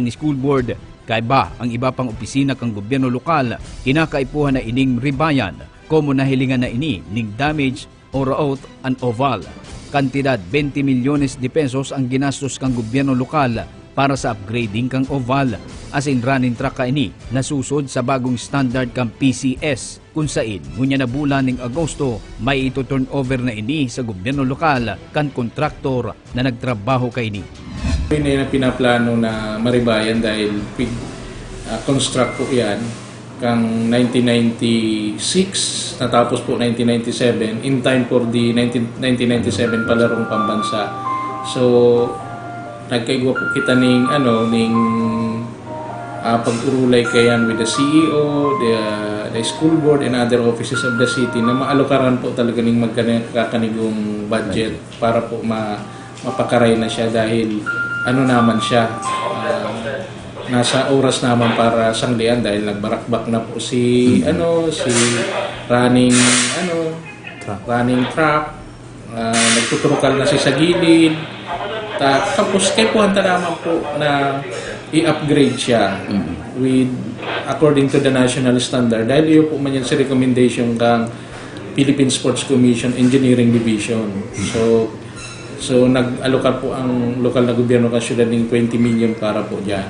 ni school board. Kaiba ang iba pang opisina kang gobyerno lokal, kinakaipuhan na ining ribayan, komo nahilingan na ini ning damage or out an oval. Kantidad 20 milyones de pesos ang ginastos kang gobyerno lokal para sa upgrading kang oval. As in running track ka ini nasusod sa bagong standard kang PCS kung sain ngunya na bulan ning Agosto may ito turnover na ini sa gobyerno lokal kan kontraktor na nagtrabaho ka ini. Hindi na pinaplano na maribayan dahil construct po yan kang 1996, natapos po 1997, in time for the 1997 palarong pambansa. So, nagkaigwa po kita ning pag-urulay kayan with the CEO, the school board and other offices of the city na maalokaran po talaga ning magkakanigong budget para po mapakaray na siya dahil naman siya, nasa oras naman para sanglian dahil nagbarakbak na po si running truck, nagtuturukal na si sa gilid, tapos kay puhanta naman po na i-upgrade siya with according to the national standard dahil iyo po man yan si recommendation kang Philippine Sports Commission Engineering Division. So nag-alokar po ang lokal na gobyerno ng syudad ng 20 million para po dyan.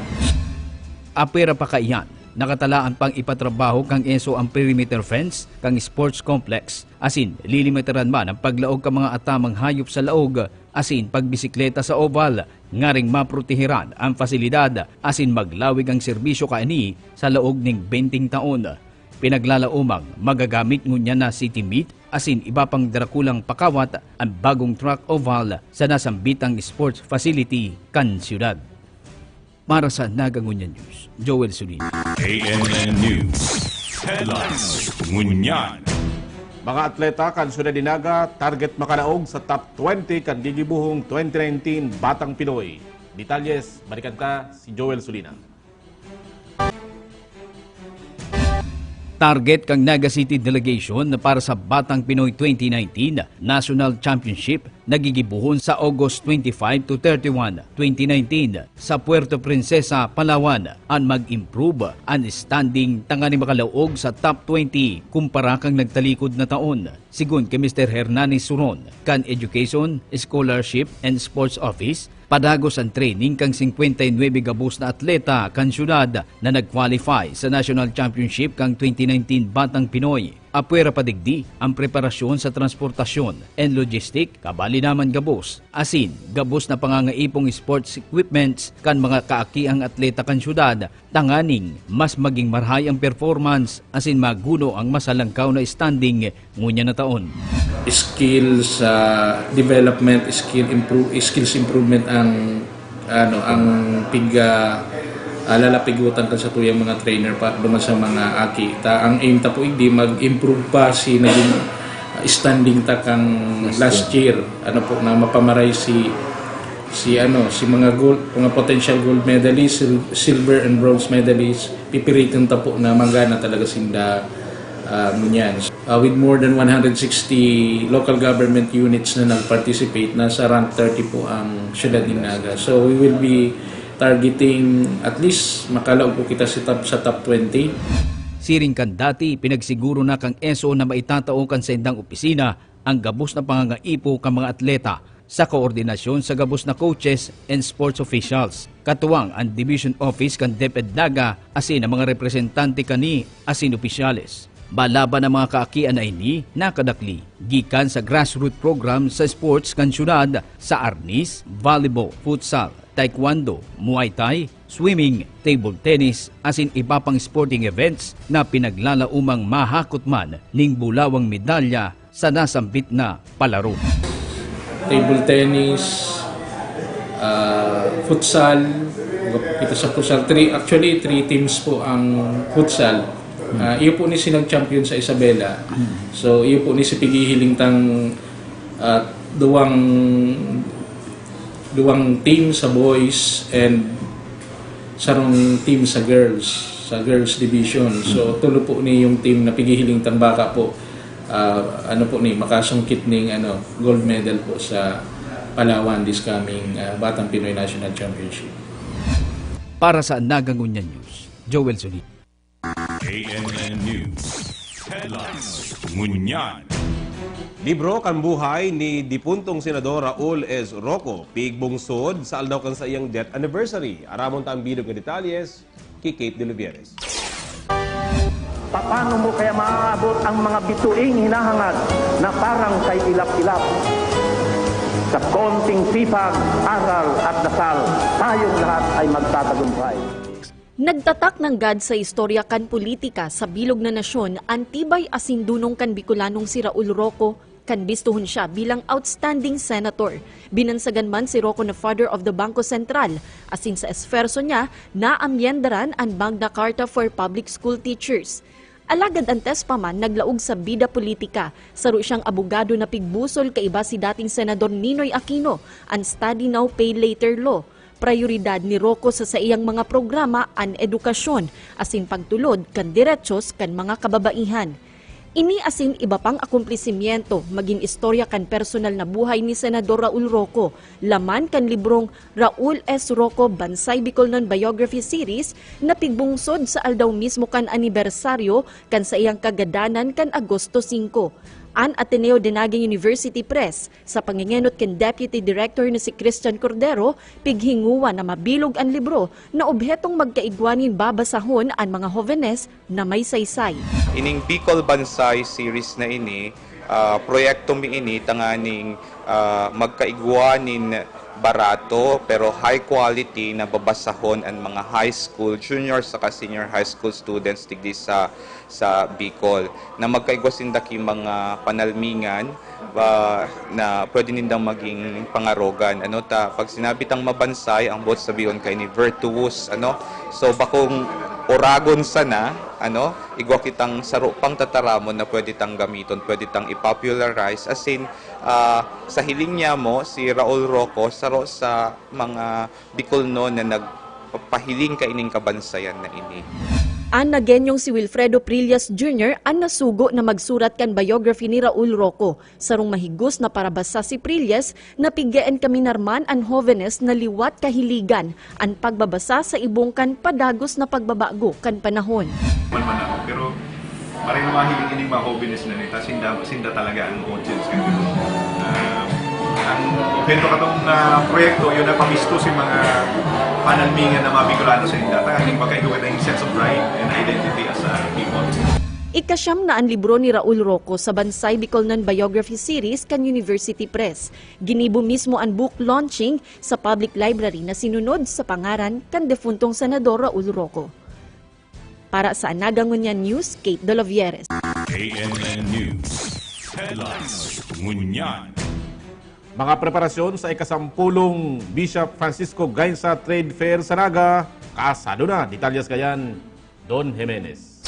Apera pa kaiyan, nakatalaan pang ipatrabaho kang ESO ang perimeter fence kang sports complex. Asin, lilimitaran man ang paglaog ka mga atamang hayop sa laog. Asin, pagbisikleta sa oval, ngaring maprotehiran ang fasilidad. Asin, maglawig ang serbisyo kaini sa laog ning 20 taon. Pinaglalaumang magagamit ngunya na city meet, asin iba pang darakulang pakawat ang bagong track oval sa nasambitang sports facility kan siyudad. Para sa Nagangunyan News, Joel Sulina. ANN News Headlines Ngunyan. Mga atleta kan siyudad ni Naga target makalaog sa top 20 kan gigibuhong 2019 Batang Pinoy. Detalyes, balikan ka si Joel Sulina. Target kang Naga City Delegation na para sa Batang Pinoy 2019 National Championship nagigibuhon sa August 25 to 31, 2019 sa Puerto Princesa, Palawan ang mag-improve ang standing tangani makalaog sa top 20 kumpara kang nagtalikod na taon. Sigun kay Mr. Hernanis Suron, kan Education, Scholarship and Sports Office, padagos ang training kang 59 gabos na atleta kan syudad na nag-qualify sa National Championship kang 2019 Batang Pinoy. Apwera padigdi ang preparasyon sa transportasyon and logistic, kabali naman gabos. Asin, gabos na pangangaipong sports equipments kan mga kaakiang atleta kan syudad, tanganing mas maging marhay ang performance, asin maguno ang masalangkaw na standing ngunya na taon. Skills development, skills improvement ang lalapigutan ka sa tuyang mga trainer pa duman sa mga aki. Ang aim ta po hindi mag-improve pa si naging standing ta kang last year. Na mapamaray si mga gold, mga potential gold medalists, silver and bronze medalists, pipiritin ta po na magana talaga sinda ngunyan. With more than 160 local government units na nag-participate, nasa rank 30 po ang syudad ng Naga. So we will be targeting at least makalaog po kita sa top 20. Siring kan dati, pinagsiguro na kang ESO na maitatao kan sa indang opisina ang gabos na pangangaipo kang mga atleta sa koordinasyon sa gabos na coaches and sports officials. Katuwang ang Division Office kan DepEd Naga asin ang mga representante kani asin opisyales. Balaban ang mga kaakian na ini nakadakli gikan sa grassroots program sa sports kan syudad sa arnis, volleyball, futsal, taekwondo, muay thai, swimming, table tennis, asin iba pang sporting events na pinaglalaumang mahakot man ning bulawang medalya sa nasambit na palaro. Table tennis, futsal, kita sa futsal, three teams po ang futsal. Iyo po ni sinang champion sa Isabela. So iyo po ni si pigihiling tang duwang team sa boys and sarong team sa girls division. So tulo po ni yung team na pigihiling tang baka po makasungkit ning gold medal po sa Palawan this coming Batang Pinoy National Championship. Para sa Nagangunyan News, Joel Suni. ANN News. Headlines. Ngunyan. Libro kan buhay ni dipuntong Senador Raul S. Roco, pigbungsod sa aldaw kan sa iyang death anniversary. Aramon ta ang bilog nga detalyes kay Kate De Lovieres. Paano mo kaya maaabot ang mga bituing hinahangad na parang kay ilap-ilap? Sa konting sipag, aral at dasal, tayong lahat ay magtatagumpay. Nagtatak ng God sa istorya kan politika sa bilog na nasyon, antibay asindunong kan Bicolanong si Raul Roco, kan bistuhon siya bilang outstanding senator. Binansagan man si Roco na father of the Bangko Sentral, asin sa esferso niya na amyendaran ang Magna Carta for Public School Teachers. Alagad antes pa man naglaog sa bida politika, saro siyang abogado na pigbusol kaiba si dating Senador Ninoy Aquino, ang Study Now Pay Later Law. Prioridad ni Roco sa iyang mga programa ang edukasyon, asin pagtulod kan diretsos kan mga kababaihan. Ini asin iba pang akumplisisyento maging istorya kan personal na buhay ni Senador Raul Roco, laman kan librong Raul S. Roco Bansay Bicolnon Biography Series na pigbungsod sa aldaw mismo kan anibersaryo kan sa iyang kagadanan kan Agosto 5. An Ateneo de Naga University Press sa pangingenot ken Deputy Director na si Christian Cordero, pighinguwa na mabilog ang libro na obhetong magkaigwanin babasahon ang mga hovenes na may saysay. Ining Bicol Bansay series na ini, proyekto mi ini tanganing magkaigwanin barato pero high quality na babasahon ang mga high school, junior saka senior high school students digdi sa Bicol na magkaigwasin daki mga panalmingan na pwede nindang maging pangarogan. Pag sinabi tang mabansay, ang bot sabiyon kay ni virtuous, so bakong oragon sana, igwa kitang saro pang tataramon na pwede tang gamiton, pwede tang i-popularize. As in, sa hiling niya mo, si Raul Roco, saro sa mga Bicolno na nagpapahiling ka ining kabansayan na ini. An nagenyong si Wilfredo Prillas Jr. ang nasugo na magsurat kan biography ni Raul Roco. Sarong mahigos na parabasa si Prillas na pigyaen kami narman ang hovenes na liwat kahiligan ang pagbabasa sa ibong kan padagos na pagbabago kan panahon. Man ako, pero parang mahiling ining mga hobbiness na nita, sinda talaga ang audience. Ang objento katong proyekto, yun na pamisto si mga panalmingan na mga Bicolano sa inda. Tangaling magkaigawa na yung sense of pride and identity as a people. Ikasyam na ang libro ni Raul Roco sa Bansay Bicolnon Biography Series kan University Press. Ginibo mismo ang book launching sa public library na sinunod sa pangaran kan defuntong Senador Raul Roco. Para sa Nagangunyan News, Kate De Lovieres. ANN News. Headlines. Ngunyan. Mga preparasyon sa ikasampulong Bishop Francisco Gainza Trade Fair sa Naga, kasado na. Detalyas kayan, Don Jimenez.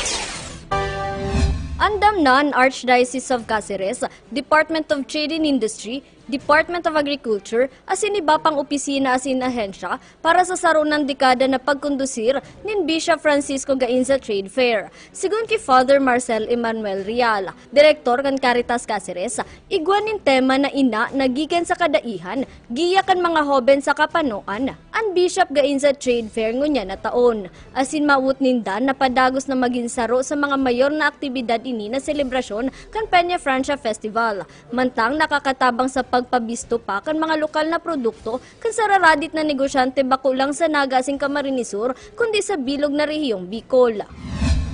Andam na ang Archdiocese of Cáceres, Department of Trade and Industry, Department of Agriculture, asin iba pang opisina asin ahensya para sa saro ng dekada na pagkondusir ni Bishop Francisco Gainza Trade Fair. Sigun kay Father Marcel Emmanuel Rial, Direktor kan Caritas Cáceres, igwanin tema na ina nagikan sa kadaihan, giyakan mga hoben sa kapanoan, ang Bishop Gainza Trade Fair ngunya na taon. Asin maut ninda na padagos na maging saro sa mga mayor na aktibidad ini na selebrasyon kan Peña Francia Festival. Mantang nakakatabang sa pagpabisto pa kan mga lokal na produkto kan sararadit na negosyante bako lang sa Nagasing Camarines Sur kundi sa bilog na rehiyong Bicol.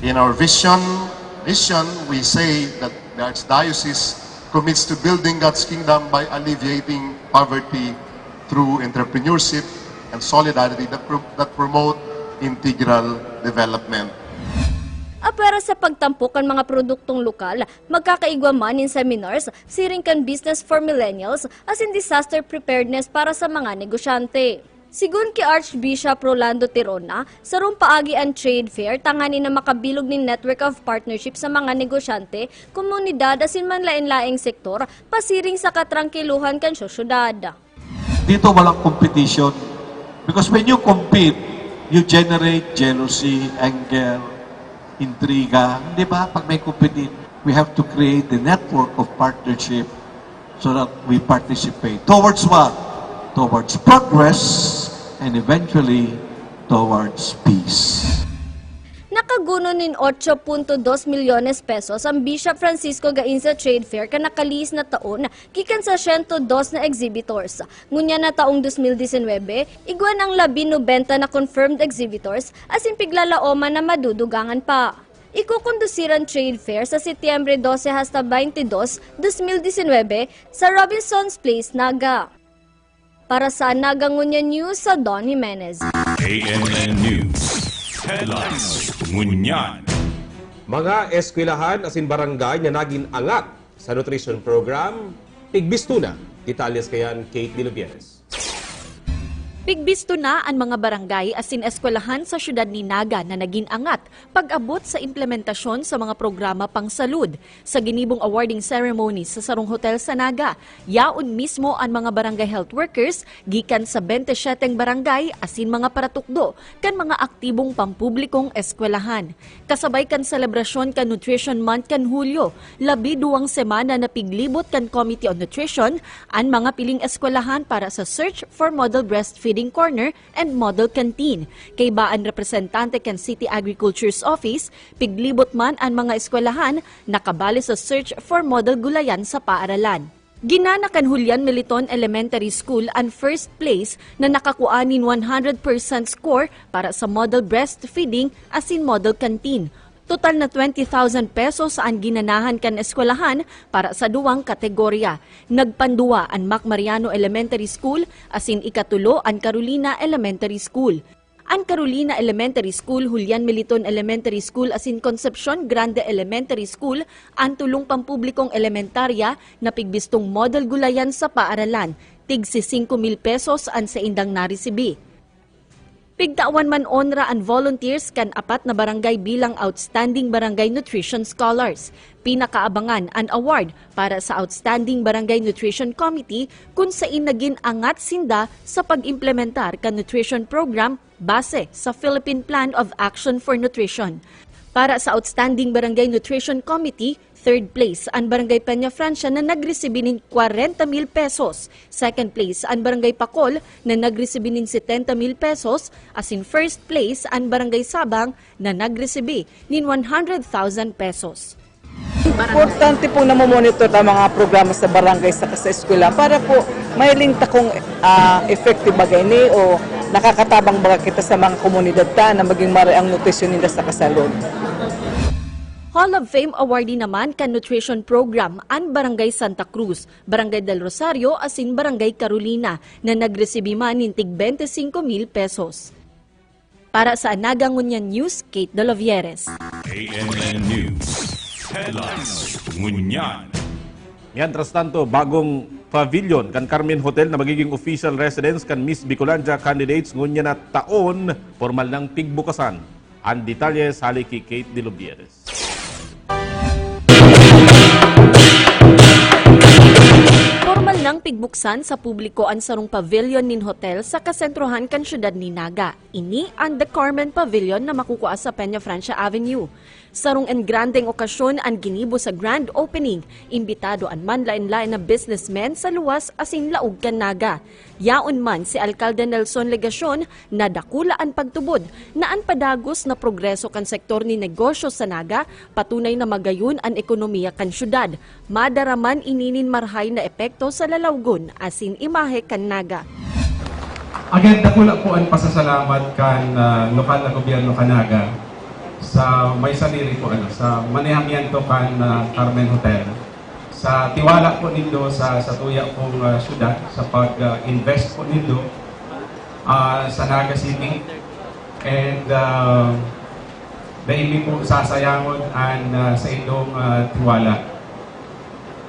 In our vision, we say that the Archdiocese commits to building God's kingdom by alleviating poverty through entrepreneurship and solidarity that promote integral development. Para sa pagtampok kan mga produktong lokal, magkakaigwa man in seminars, siring kan business for millennials, as in disaster preparedness para sa mga negosyante. Sigun kay Archbishop Rolando Tirona, sarong paagi ang trade fair, tangani na makabilog ni network of partnership sa mga negosyante, komunidad asin man lain-laing sektor, pasiring sa katrangkiluhan kan sosyudad. Dito walang competition because when you compete, you generate jealousy, anger, intriga, di ba? Pag may compete, we have to create the network of partnership so that we participate. Towards what? Towards progress and eventually towards peace. Nakaguno nin 8.2 milyones pesos ang Bishop Francisco Gainza Trade Fair ka nakaliis na taon gikan sa 102 na exhibitors. Ngunya na taong 2019, igwa ng 19 na confirmed exhibitors asin piglalaoman na madudugangan pa. Ikukondusiran trade fair sa Setyembre 12 hasta 22, 2019 sa Robinson's Place, Naga. Para sa Naga Ngunya News, sa Don Jimenez. ANN News. Headlines. Ngunyan. Mga eskwelahan asin barangay na naging angat sa nutrition program, pigbisto na. Detalyes kayan Kate De Lubieres. Pigbisto na ang mga barangay asin eskwelahan sa syudad ni Naga na naging angat pag-abot sa implementasyon sa mga programa pangsalud. Sa ginibong awarding ceremony sa Sarong Hotel sa Naga, yaon mismo ang mga barangay health workers gikan sa 27 barangay asin mga paratukdo kan mga aktibong pampublikong eskwelahan. Kasabay kan selebrasyon kan Nutrition Month kan Hulyo, 12 semana na piglibot kan Committee on Nutrition ang mga piling eskwelahan para sa search for model breastfeeding corner and model canteen. Kay baan representante kan City Agriculture's Office, piglibot man ang mga eskwelahan nakabali sa search for model gulayan sa paaralan. Ginana kan Julian Militon Elementary School ang first place na nakakuanin 100% score para sa model breastfeeding asin model canteen. Total na 20,000 pesos ang ginanahan kan eskwelahan para sa duwang kategorya. Nagpanduwa ang Mac Mariano Elementary School asin ikatulo ang Carolina Elementary School. Ang Carolina Elementary School, Julian Militon Elementary School asin Concepcion Grande Elementary School ang tulong pampublikong elementarya na pigbistong model gulayan sa paaralan. Tig 5,000 pesos ang sa indang narisibi. Pigtawan man onra ang volunteers kan 4 na barangay bilang Outstanding Barangay Nutrition Scholars. Pinakaabangan ang award para sa Outstanding Barangay Nutrition Committee kung saan naging angat sinda sa pag-implementar kan nutrition program base sa Philippine Plan of Action for Nutrition. Para sa Outstanding Barangay Nutrition Committee, third place ang Barangay Peña Francia na nagresibi ng 40,000 pesos. Second place ang Barangay Pacol na nagresibi ng 70,000 pesos. As in first place ang Barangay Sabang na nagresibi ng 100,000 pesos. Importante po na monitor ang mga programa sa barangay sa eskwela para po may lingta kung effective bagay ni o nakakatabang baga kita sa mga komunidad ta na maging mara ang nutrisyon nila sa kasalod. Hall of Fame awardee naman kan nutrition program ang Barangay Santa Cruz, Barangay del Rosario asin Barangay Carolina na nagresibi man ng tig 25,000 pesos. Para sa Naga Ngunyan News, Kate De Lubieres. ANN News. Headlines. Ngunyan. Mientras tanto, bagong pavilion kan Carmen Hotel na magiging official residence kan Miss Bicolandia candidates ngunya na taon, formal ng pigbukasan. Ang detalye sa haliki Kate De Lubieres. Formal nang pigbuksan sa publiko ang sarong pavilion nin hotel sa kasentrohan kan syudad ni Naga. Ini ang The Carmen Pavilion na makukuha sa Peña Francia Avenue. Sarong engrandeng okasyon ang ginibo sa grand opening. Imbitado ang manlain-lain na businessmen sa luwas asin laog kan Naga. Yaon man si Alcalde Nelson Legacion na dakula ang pagtubod na ang padagos na progreso kan sektor ni negosyo sa Naga, patunay na magayon ang ekonomiya kan syudad. Madaraman ininin marhay na epekto sa lalawgon asin imahe kan Naga. Again, dakula po ang pasasalamat kan lokal na gobyerno Naga sa may sarili po sa manehamiento kan Carmen Hotel. Sa tiwala po nindo sa tuya pong syudad sa pag-invest po nindo sa Naga City and daily po sasayangon ang sa inyong tiwala.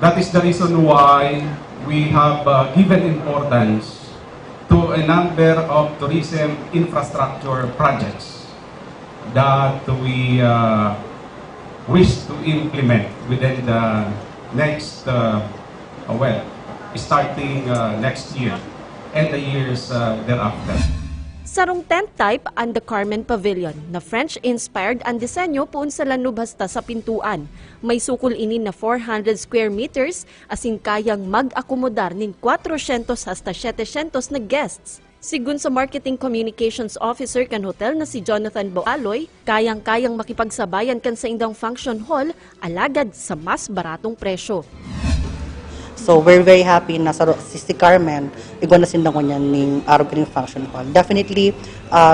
That is the reason why we have given importance to a number of tourism infrastructure projects that we wish to implement within the next, starting next year and the years thereafter. Sarong tent type ang The Carmen Pavilion na French-inspired ang disenyo poon sa lanub hasta sa pintuan. May sukol inin na 400 square meters asin kayang mag-akomodar nin 400 hasta 700 na guests. Sigun sa Marketing Communications Officer kan hotel na si Jonathan Boaloy, kayang-kayang makipagsabayan kan sa indang function hall alagad sa mas baratong presyo. So we're very happy na si Carmen igwa na sindang niya ning araw kining function hall. Definitely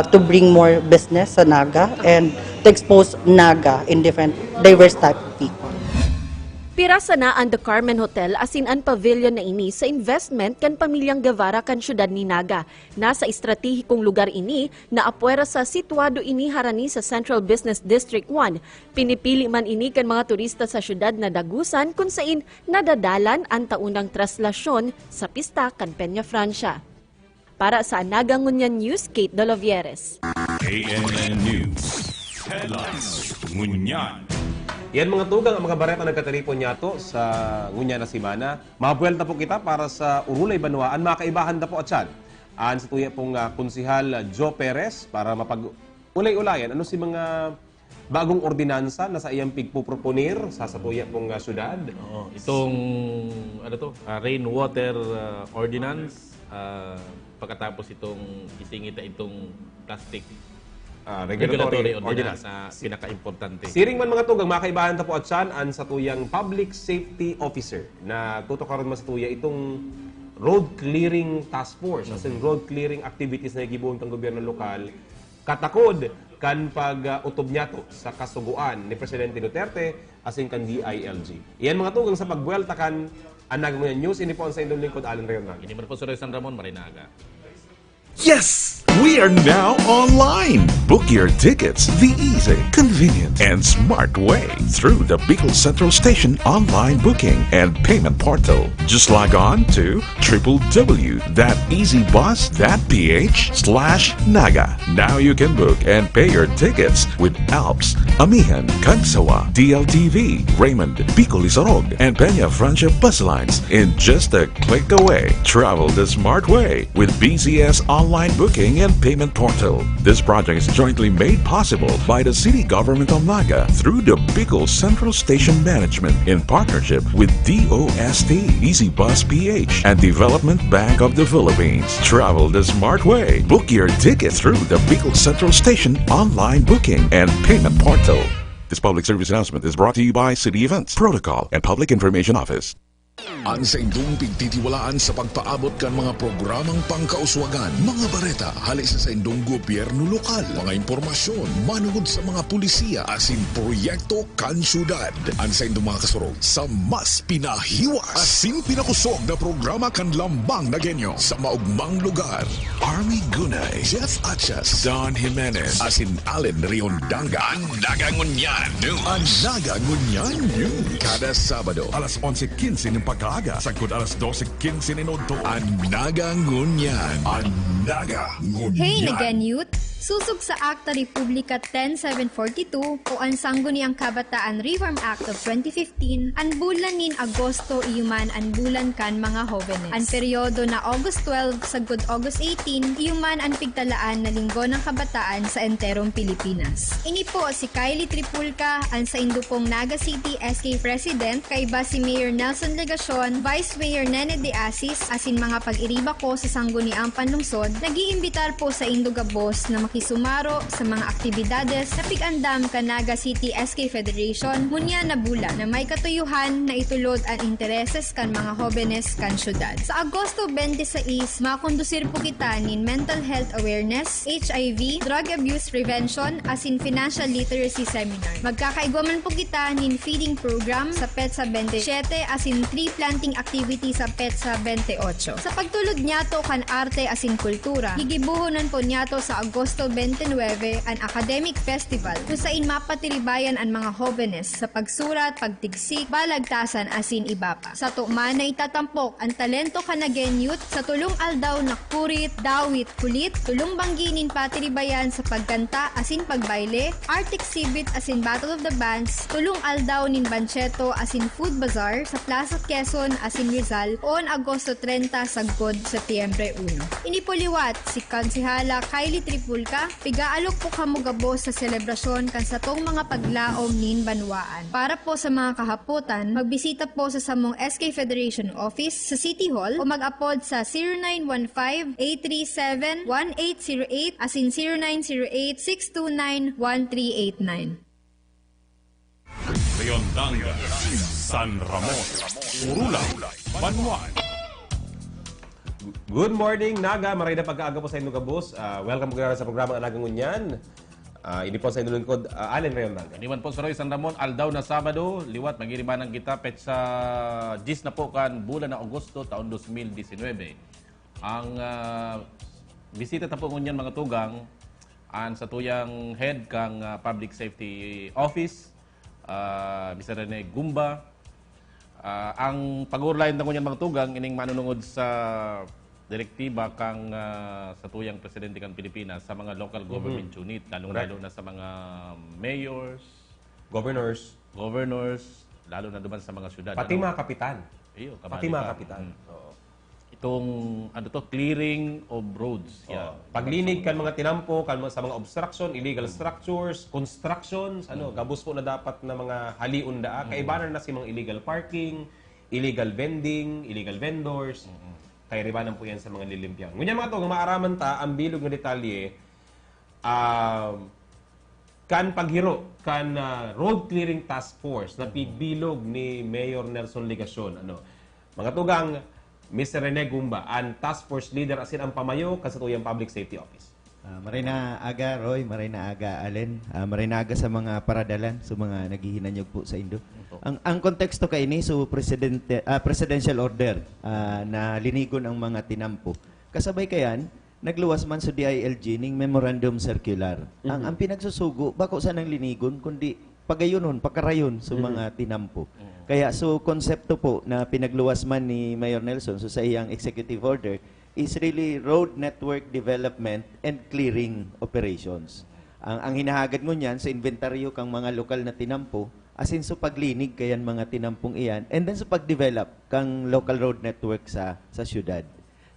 to bring more business sa Naga and to expose Naga in different diverse type of people. Pirasa na ang The Carmen Hotel asin ang pavilion na ini sa investment kan pamilyang Guevara kan syudad ni Naga. Nasa estratehikong lugar ini na apwera sa situado ini harani sa Central Business District 1. Pinipili man ini kan mga turista sa syudad na dagusan kung sain nadadalan ang taunang traslasyon sa pista kan Peña Francia. Para sa Naga Ngunyan News, Kate Dolovieres. ANN News. Headlines. Ngunyan. Yan mga tugang ang mga bareta nagkatelepon nyato sa Ngunyan na Simana. Mabuelta po kita para sa Urulay Banwaan. Makaibahan na po at siyan. Aan sa tuya pong konsihal Joe Perez para mapag-ulay-ulayan. Ano si mga bagong ordinansa na sa iyang pigpuproponir sa tuya pong syudad? Itong rainwater ordinance, pagkatapos itong isingita itong plastic regulatory ordinance na pinaka-importante. Siring man mga tugang, makaibahan ta po at siyan an sa tuyang Public Safety Officer na tutukaron man sa tuya itong road clearing task force, as in road clearing activities na igibuon ng gobyerno lokal, katakod kan pag-utob niyato sa kasuguan ni Presidente Duterte as in kan DILG. Iyan mga tugang sa pagbuelta kan ang Naganguyan News, ini po ang sa indong lingkod, Alan Rayonan. Ini man po sa San Ramon, Marinaga. Yes! We are now online. Book your tickets the easy, convenient, and smart way through the Bicol Central Station online booking and payment portal. Just log on to www.easybus.ph/Naga. Now you can book and pay your tickets with Alps, Amihan, Kansawa, DLTV, Raymond, Bicol Isarog, and Peña Francia bus lines in just a click away. Travel the smart way with BCS online booking and payment portal. This project is jointly made possible by the City Government of Naga through the Bicol Central Station Management in partnership with DOST, Easy Bus PH, and Development Bank of the Philippines. Travel the smart way. Book your ticket through the Bicol Central Station online booking and payment portal. This public service announcement is brought to you by City Events, Protocol, and Public Information Office. Ang sa indong pigtitiwalaan sa pagpaabot kan mga programang pangkauswagan, mga bareta, halis sa indong gobyerno lokal, mga impormasyon, manugod sa mga pulisiya, asin proyekto kan syudad. Ang sa indong mga kasurog sa mas pinahiwas, asin pinakusog na programa kan lambang na genyo sa maugmang lugar. Army Gunay, Jeff Achas, Don Jimenez, asin Allen Riondanga. Ang Naga Ngunyan News. Ang Naga Ngunyan News. Kada Sabado, alas 11:15 ng pagkaaga, sagkod alas 12:15 ninodto. Ang Naga Ngunyan. Ang Naga Ngunyan. Hey Nagan Youth! Susog sa Akta Republika 10742 o ang Sangguniang Kabataan Reform Act of 2015, ang bulan nin Agosto iyuman ang bulan kan mga jóvenes. Ang peryodo na August 12 sagkod August 18, iyuman ang pigtalaan na linggo ng kabataan sa enterong Pilipinas. Ini po si Kylie Tripulca, ang sa Indupong Naga City SK President, kaiba si Mayor Nelson Legacion, Vice Mayor Nene De Asis, asin mga pag-iriba ko sa Sangguniang Panlungsod, nag-iimbitar po sa Indugabos na makisumaro sa mga aktibidades na pig-andam ka Naga City SK Federation munya na bulan na may katuyuhan na itulod ang intereses kan mga jóvenes kan syudad. Sa Agosto 26, makondusir po kita nin mental health awareness, HIV, drug abuse prevention, asin financial literacy seminar. Magkakaigwaman po kita nin feeding program sa PETSA 27 asin tree planting activity sa PETSA 28. Sa pagtulod niyato kan arte asin kultura, gigibuhonan po niyato sa Agosto 29 ang Academic Festival kung saan mapatiribayan ang mga jóvenes sa pagsurat, pagtigsik, balagtasan asin iba pa. Sa tuman na itatampok ang talento kanagen youth sa tulong aldaw na kurit, dawit, kulit, tulong bangginin patiribayan sa pagkanta asin pagbayle, art exhibit asin Battle of the Bands, tulong aldaw nin Bancheto asin food bazaar sa Plaza Quezon asin Rizal on Agosto 30 sagkod Setyembre 1. Inipuliwat si Konsehala Kylie Tripul travel ka, pigaalok po kamo gabo sa selebrasyon kan sa tong mga paglaom nin banwaan. Para po sa mga kahaputan, magbisita po sa samong SK Federation Office sa City Hall o mag-upload sa 0915-837-1808 asin 0908-629-1389. Riondanga, San Ramon, Urula, Banwan. Good morning, Naga. Maray na pagkaaga po sa inyo, kabus. Welcome po sa programa Anagang Unyan. Ini po sa inyo lingkod, Allen Riondanga. Iniwan po sa Roy San Ramon, aldaw na Sabado, liwat, magiriman ng kita, pet sa 10 na po kan bulan na Agosto, taon 2019. Ang bisita ta po ngunyan mga tugang, sa tuyang head kang Public Safety Office, Mr. Rene Gumba. Ang pag-urlayan na ngunyan mga tugang, ining manunungod sa direktiba kang sa tuyang presidente kang Pilipinas sa mga local government unit, lalong-lalo na sa mga mayors, governors, lalo na duman sa mga syudad. Pati mga kapitan. Iyo, Pati mga kapitan. Itong clearing of roads. Paglinig kan mga tinampo, kan sa mga obstruction, illegal structures, constructions, gabus po na dapat na mga haliun daa. Kaibanan na si mga illegal parking, illegal vending, illegal vendors. Kaya ribanan po yan sa mga lilimpyang. Ngunyan mga to, maaraman ta, ang bilog na detalye, kan paghiro, kan road clearing task force na pigbilog ni Mayor Nelson Ligacion. Mga tugang, Mr. Rene Gumba, ang task force leader asin ang pamayo kasatuyang Public Safety Office. Maray na aga, Roy. Maray na aga, Allen. Maray na aga sa mga paradalan, sa mga naghihinanyog po sa Indo. Ang konteksto kay ini, so presidential order na linigon ang mga tinampo. Kasabay kayan, nagluwas man sa DILG ning memorandum circular. Ang pinagsusugo, bako sa nang linigon, kundi pagayonon, pakarayon sa mga tinampo. Kaya so konsepto po na pinagluwas man ni Mayor Nelson so sa iyang executive order is really road network development and clearing operations. Ang hinahagad mo niyan sa inventaryo kang mga lokal na tinampo asin sa paglinig kayan mga tinampong iyan and then sa pagdevelop kang local road network sa syudad.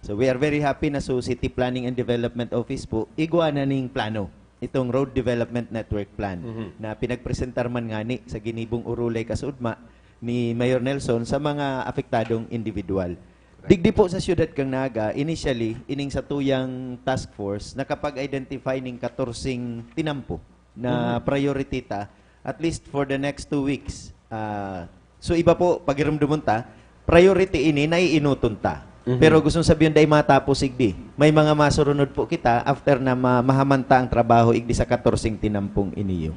So we are very happy na so City Planning and Development Office po igwa na ning plano itong Road Development Network Plan na pinagpresentar man ngani sa Ginibong Urulay kasudma ni Mayor Nelson sa mga apektadong individual. Digdi po sa siyudad kang Naga, initially, ining sa tuyang task force, nakapag-identify ning 14 tinampo na priority ta, at least for the next 2 weeks. So iba po, pagiramdumon ta, priority ini na iinuton ta. Pero gustong sabihin dahil matapos igdi. May mga masurunod po kita after na mahamanta ang trabaho igdi sa 14 tinampong iniyo.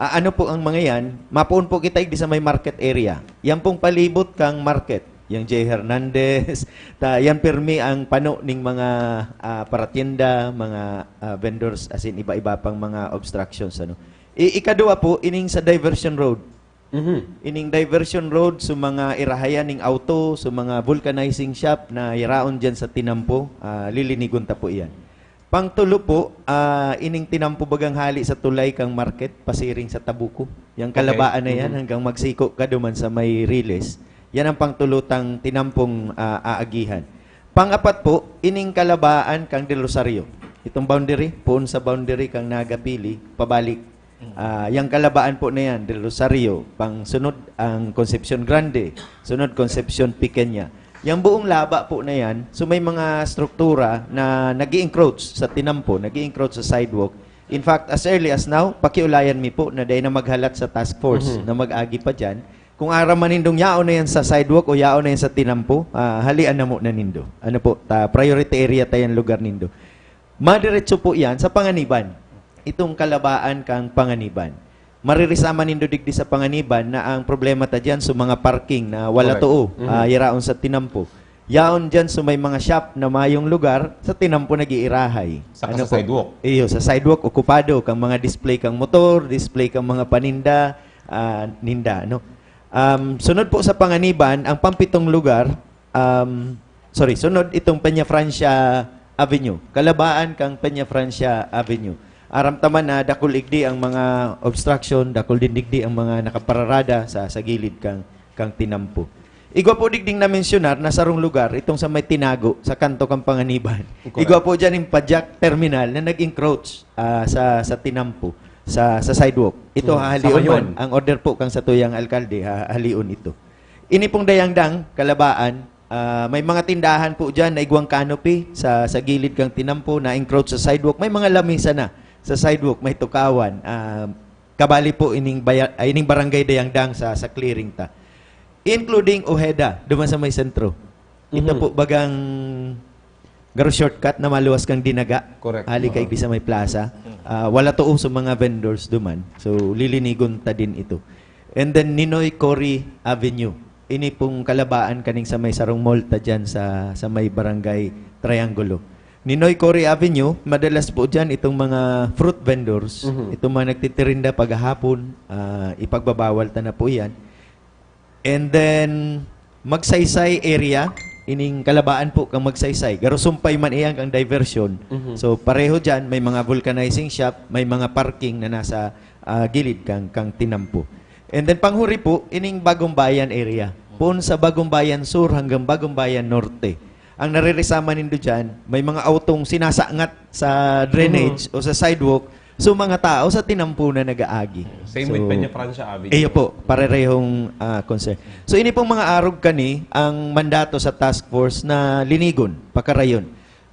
Ano po ang mga yan? Mapuon po kita igdi sa may market area. Yan pong palibot kang market. Yang J. Hernandez, yan pirmi ang pano ning mga paratienda, mga vendors, as in iba-iba pang mga obstructions. Ikadua po, ining sa diversion road. Ining diversion road sa mga irahayan ning auto, sa mga vulcanizing shop na iraon dyan sa tinampo, lilinigon ta po iyan. Pangtulo po, ining tinampo bagang hali sa tulay kang market, pasiring sa Tabuko. Yang kalabaan na yan hanggang magsiko ka duman sa may Riles. Yan ang pangtulutang tinampong aagihan. Pangapat po, ining kalabaan kang Del Rosario. Itong boundary, poon sa boundary kang Nagapili, pabalik. Yang kalabaan po na yan, Del Rosario, pang sunod ang Concepcion Grande, sunod Concepcion Pequeña. Yang buong laba po na yan, so may mga struktura na nag-i-encroach sa tinampo, nag-i-encroach sa sidewalk. In fact, as early as now, pakiulayan mi po na dahil na maghalat sa task force na mag-agi pa dyan. Kung araw manindong yaon na yan sa sidewalk o yaon na yan sa tinampo, halian na mo na nindo. Ano po, priority area tayan lugar nindo. Madiretso po yan sa Panganiban. Itong kalabaan kang Panganiban. Maririsama nindo digdi sa Panganiban na ang problema ta dyan sa mga parking na wala too, yaraon sa tinampo. Yaon dyan sa may mga shop na mayong lugar, sa tinampo nag-iirahay. Sa sidewalk? Iyo, sa sidewalk, okupado kang mga display kang motor, display kang mga paninda, ninda, sunod po sa Panganiban, ang pampitong lugar, sunod itong Peña Francia Avenue. Kalabaan kang Peña Francia Avenue. Aramtaman na dakul igdi ang mga obstruction, dakul din digdi ang mga nakapararada sa gilid kang tinampo. Igwa po digding na mensionar na sarong lugar, itong sa may Tinago, sa kanto kang Panganiban. Igwa po dyan yung Pajak Terminal na nag-encroach sa Tinampo, sa sidewalk. Ito hahalion man. Ang order po kang sa tuyang alkalde, hahalion ito. Ini pong Dayangdang, Kalabaan, may mga tindahan po dyan na igwang canopy sa gilid kang Tinampo na encroach sa sidewalk. May mga lamisa na sa sidewalk, may tukawan. Kabali po ining barangay Dayangdang sa clearing ta. Including Ojeda, duman sa may sentro. Ito po bagang garo shortcut na maluwas kang Dinaga. Correct. Ali kay di sa may plaza. Wala to sa mga vendors duman. So lilinigon ta din ito. And then Ninoy Cory Avenue. Ini pong Kalabaan kaning sa may sarong mall ta dyan sa may barangay Triangulo. Ninoy Cory Avenue, madalas po dyan itong mga fruit vendors, itong mga nagtitirinda paghahapon, ipagbabawal ta na po yan. And then, Magsaysay area, ining Kalabaan po kang Magsaysay. Garusumpay man iyang kang diversion. So, pareho dyan, may mga vulcanizing shop, may mga parking na nasa gilid kang Tinampo. And then, panghuri po, ining Bagong Bayan area. Pun sa Bagong Bayan Sur hanggang Bagong Bayan Norte. Ang naririsama nindo dyan, may mga autong sinasangat sa drainage o sa sidewalk. So, mga tao sa Tinampo na nag-aagi. Same with Peña Francia Avenue. Iyo po, parehong concern. So, ini pong mga arog kani, ang mandato sa task force na linigon, pakarayon.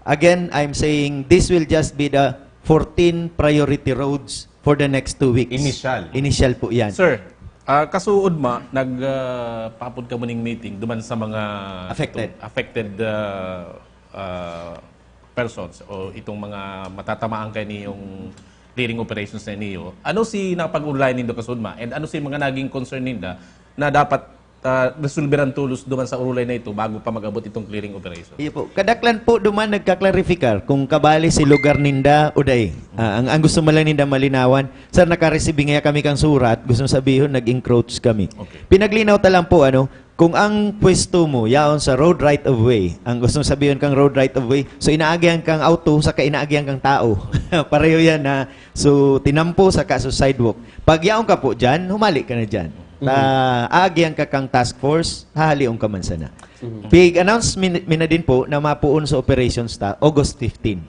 Again, I'm saying this will just be the 14 priority roads for the next 2 weeks. Initial po yan. Sir, kasuod papud ka mo ning meeting duman sa mga affected persons o itong mga matatamaan kay niyong clearing operations na niyo. Ano si napag-ulay nindo kasudma and ano si mga naging concern ninda na dapat resolveran tulos duman sa ulay na ito bago pa mag-abot itong clearing operation? Iyo po. Kadaklan po duman nagka-clarificar kung kabali si lugar ninda uday. Ang gusto mo lang ninda malinawan, sir, naka-receive nga kami kang surat, gusto sabihin nag-encroach kami. Okay. Pinaglinaw ta lang po kung ang pwesto mo yaon sa road right of way, ang gusto sabihin kang road right of way, so inaagyan kang auto saka inaagyan kang tao. Pareho yan na so Tinampo saka sa sidewalk. Pag yaon ka po diyan, humali ka na diyan. Aagyan ka kang task force, hahaliong ka man sana. Big announcement mina din po na mapuon sa operations ta August 15.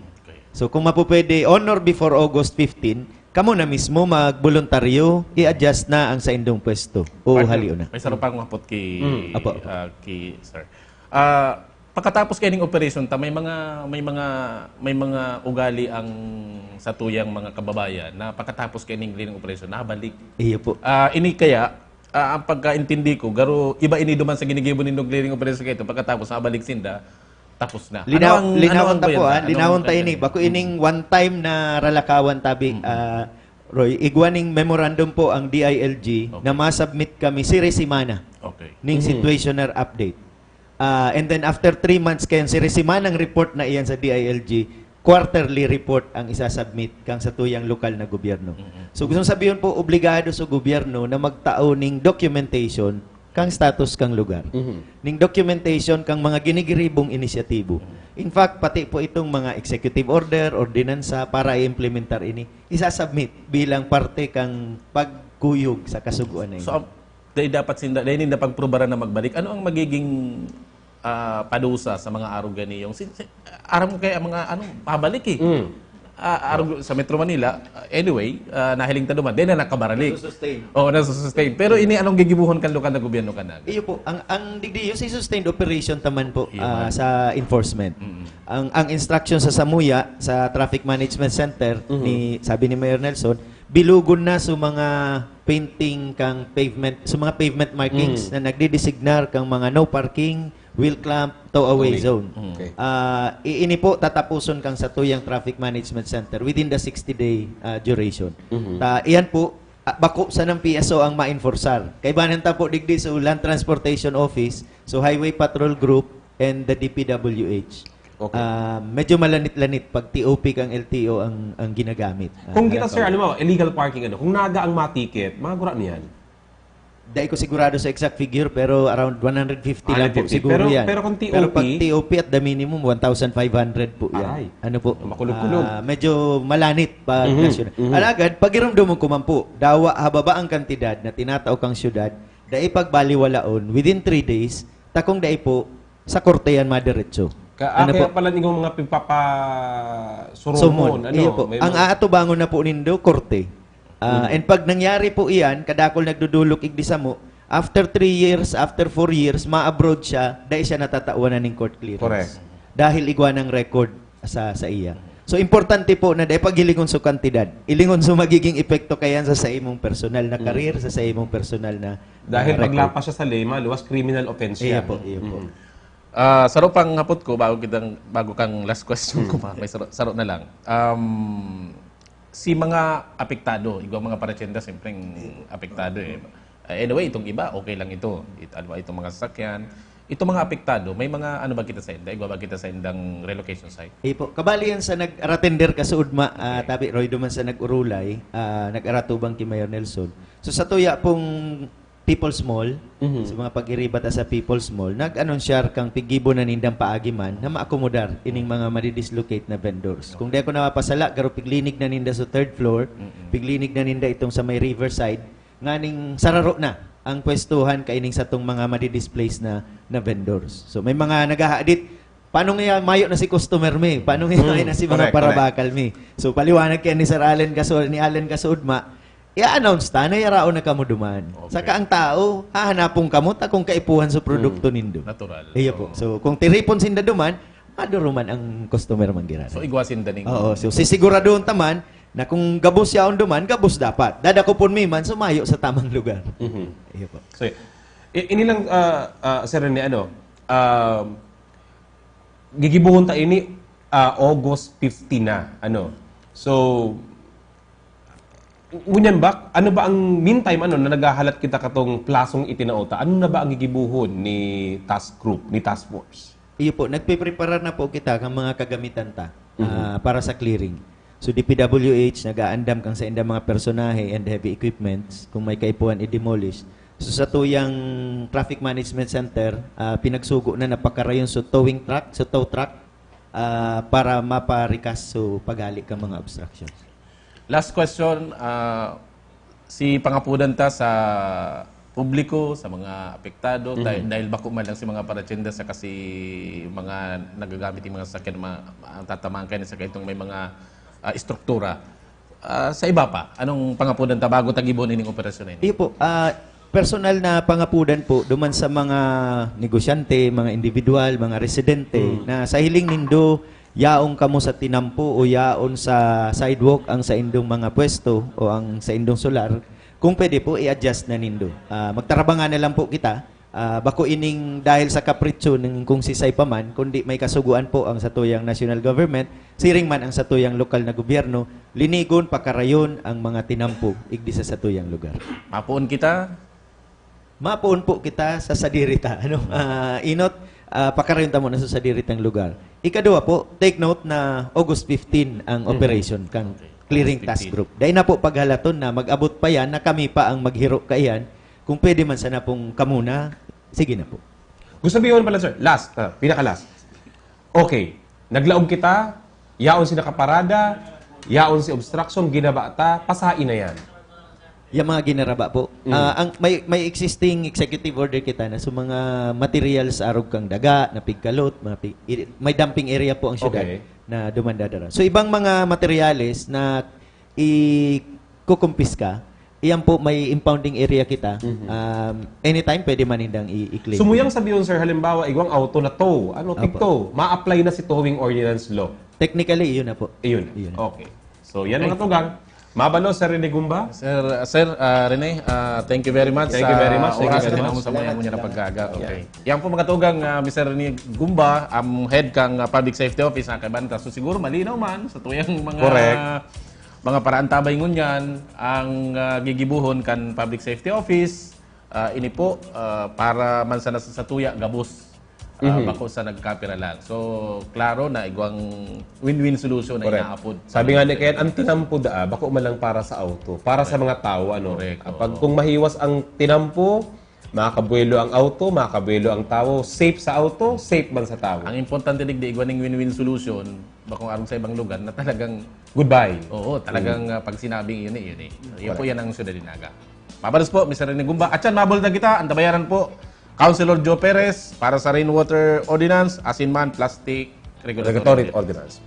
So kung mapupwede on or before August 15, kamo na mismo magboluntaryo, i-adjust na ang sa indong pwesto. O haliw na. May sarapang mapot kay sir. Pagkatapos kay ning operation ta may mga ugali ang sa tuyang mga kababayan na pagkatapos kay ning clearing operation nabalik. Iyo po. Ini kaya ang pagkaintindi ko garo iba ini duman sa ginigibo nindong clearing operation kay ito pagkatapos nabalik sinda tapos na. Linawon ta po linawon ta ini bako ining one time na ralakawan tabi Roy, igwaning memorandum po ang DILG na ma-submit kami si Resimana. Ning situationer update. And then after 3 months kayan si Resimanang report na iyan sa DILG, quarterly report ang isasubmit kang sa tuyang lokal na gobyerno. So gusto sabihin po obligado sa gobyerno na magtao ning documentation kang status kang lugar. Ning documentation kang mga ginigiribong inisyatibo. In fact, pati po itong mga executive order, ordinansa para i-implementar ini, isasubmit bilang parte kang pagkuyog sa kasuguan na ini. So, dapat dahil hindi pagprubara na magbalik, ano ang magiging padusa sa mga arog ganiyong? Aram kaya mga pabalik eh. Arog sa Metro Manila, anyway, nahiling ta duman, din na nakabaralik. Nasusustain. Pero ini anong gigibuhon kan lokal na gobyerno kanag? Iyo po, ang digdi yung si sustained operation taman po sa enforcement. Ang instruction sa Samuya, sa Traffic Management Center, sabi ni Mayor Nelson, bilugon na sa mga painting kang pavement, sa mga pavement markings na nagdidesignar kang mga no parking, wheel clamp, tow away zone. Ini po tatapuson kang sa tuyang Traffic Management Center within the 60-day duration. Iyan po, bako sa ng PSO ang ma-enforsar. Kay banan ta po digdi sa Land Transportation Office, so Highway Patrol Group, and the DPWH. Medyo malanit-lanit pag TOP kang LTO ang ginagamit. Kung kita sir, illegal parking kung naga ang matiket, magura niyan. Dahil ko sigurado sa exact figure pero around 150 lang po siguro yan. Pero kung TOP, pero pag TOP at the minimum 1,500 po yan. Ano po? Makulog-kulog. Medyo malanit pag nasyonal. Alagad, pag iramdamo ko man po, dawa hababa ang kantidad na tinatao kang syudad, dahil pagbaliwalaon, within 3 days, takong dai po sa korte yan madiretso. Kaya pala ninyo mga Sumon. pagpapasurumon. Iya po. Ang aatubangon na po nindo korte. And pag nangyari po iyan, kadakol nagdudulok igdi sa mo, after 3 years, after 4 years, ma-abroad siya, dahil siya natatauan ng court clearance. Correct. Dahil igwa ng record sa iya. So, importante po na dahil pagilingon sa kantidad, ilingon sa magiging epekto kayan sa imong personal na career, sa imong personal na Dahil record. paglapas siya sa lema, luwas criminal offense Iya siya. po, iya po. Saro pang hapot ko, bago kang last question ko pa, may saro na lang. Si mga apektado, mga parachenda, siyempre apektado eh. Anyway, itong iba, okay lang ito. Itong mga sasakyan. Itong mga apektado, may mga ano ba kita sa inda? Igwa ba kita sa indang relocation site? Po, kabali yan sa nag-aratender ka sa Udma, tabi Roy duman sa nag-urulay, nag-aratubang kay Mayor Nelson. So sa tuya pong People's Mall, sa mga pag-iribat sa People's Mall, nag-anonsyar kang pigibo na nindang paagiman na maakomodar ining mga madidislocate na vendors. Kung di ako napasala, garo piglinig na ninda sa 3rd floor, piglinig na ninda itong sa may riverside, nganing sararo na ang pwestuhan kaining sa tong mga madi-displace na vendors. So may mga nagahadit, paano nga mayo na si customer mi? Paano nga mayo na si mga parabakal mi? So paliwanag kaya ni Sir Allen Kasudma, i-announce ta na yarao na kamo duman. Saka ang tao, hahanapong kamo ta kung kaipuhan sa produkto nindo. Natural. Iya po. So kung tiripon sinda duman, maduruman ang customer manggira. So igwasin daning. Oo, so sisiguraduhon taman na kung gabos yaon duman, gabos dapat. Dadakopon mi man sumayo sa tamang lugar. Iya po. So, ini lang, Sir Rene, gigibuhon ta ini August 15 na. So, ngunyan ba, ano ba ang meantime na nagahalat kita katong plasong itinaota? Ano na ba ang gigibuhon ni task group, ni task force? Iyo po, nagpe-prepare na po kita ng mga kagamitan ta para sa clearing. So DPWH nagaandam kang sa indang mga personahe and heavy equipments kung may kaipuan i-demolish. So sa tuyang traffic management center, pinagsugo na napakarayon sa towing truck, sa tow truck para maparikas so paghali ka mga obstructions. Last question, si pangapudan ta sa publiko, sa mga apektado, dahil bako man lang si mga parachenda sa kasi mga nagagamit yung mga sakyan, tatamaan kayo sa itong may mga struktura. Sa iba pa, anong pangapudan ta bago tagibon ining operasyon ini? Iyo po, personal na pangapudan po duman sa mga negosyante, mga individual, mga residente na sa hiling nindo yaong kamo sa tinampo o yaon sa sidewalk ang sa indong mga pwesto o ang sa indong solar, kung pwede po i-adjust na nindo. Magtarabangan na lang po kita, bako ining dahil sa kapritso ng kung sisay pa man, kundi may kasuguan po ang satuyang national government, siring man ang satuyang lokal na gobyerno, linigon, pakarayon ang mga tinampo igdi sa satuyang lugar. Mapuon kita? Mapuon po kita sa sadirita. Pakarayon tamo na sa sadiritang lugar. Ikadua po, take note na August 15 ang operation kang clearing task group. Dahil na po paghalaton na mag-abot pa yan na kami pa ang maghiro kayan. Kung pwede man sana pong kamuna, sige na po. Gusto sabihin pala, sir, last, pinaka-last. Okay, naglaog kita, yaon si nakaparada, yaon si obstruction, ginaba ta, pasain na yan. Yung mga ginaraba po. Ang may existing executive order kita na sa mga materials arog kang daga, na pigkalot, may dumping area po ang syudad na dumandadara. So ibang mga materials na ikukumpiska, iyan po may impounding area kita. Anytime pwede man hindang i-claim. Sumuyang sabihin, sir, halimbawa, igwang auto na tow. Tig-tow? Ma-apply na si towing ordinance law. Technically, iyon na po. Iyon. Okay. So, yan mga tugang. Mabalo, Sir Rene Gumba. Sir Rene, thank you very much. Thank you very much. Oras din mo sa mga mo niya na paggaga. Okay. Yan po mga tugang, Mr. Rene Gumba, head kang Public Safety Office ng Kabanta. So siguro malinaw man sa tuyang mga paraan tabay ngunyan ang gigibuhon kan Public Safety Office. Ini po para man sa tuya gabos. Bako sa nagkapira lang. So, klaro na igwang win-win solution na inaapod. Sabi nga ni Ken, ang tinampo bako man lang para sa auto. Para sa mga tao, Kapag kung mahiwas ang tinampo, makakabuelo ang auto, makakabuelo ang tao. Safe sa auto, safe man sa tao. Ang importante digdi igwang win-win solution, bakong arong sa ibang lugar na talagang goodbye. Oo, talagang pag sinabing yun eh. Yan po yan ang syudad dinaga. Mabalos po, Mr. Rene Gumba. At yan, mabol na kita. Ang tabayaran po Councilor Joe Perez para sa Rainwater Ordinance, asinman Plastic Regulatory Ordinance.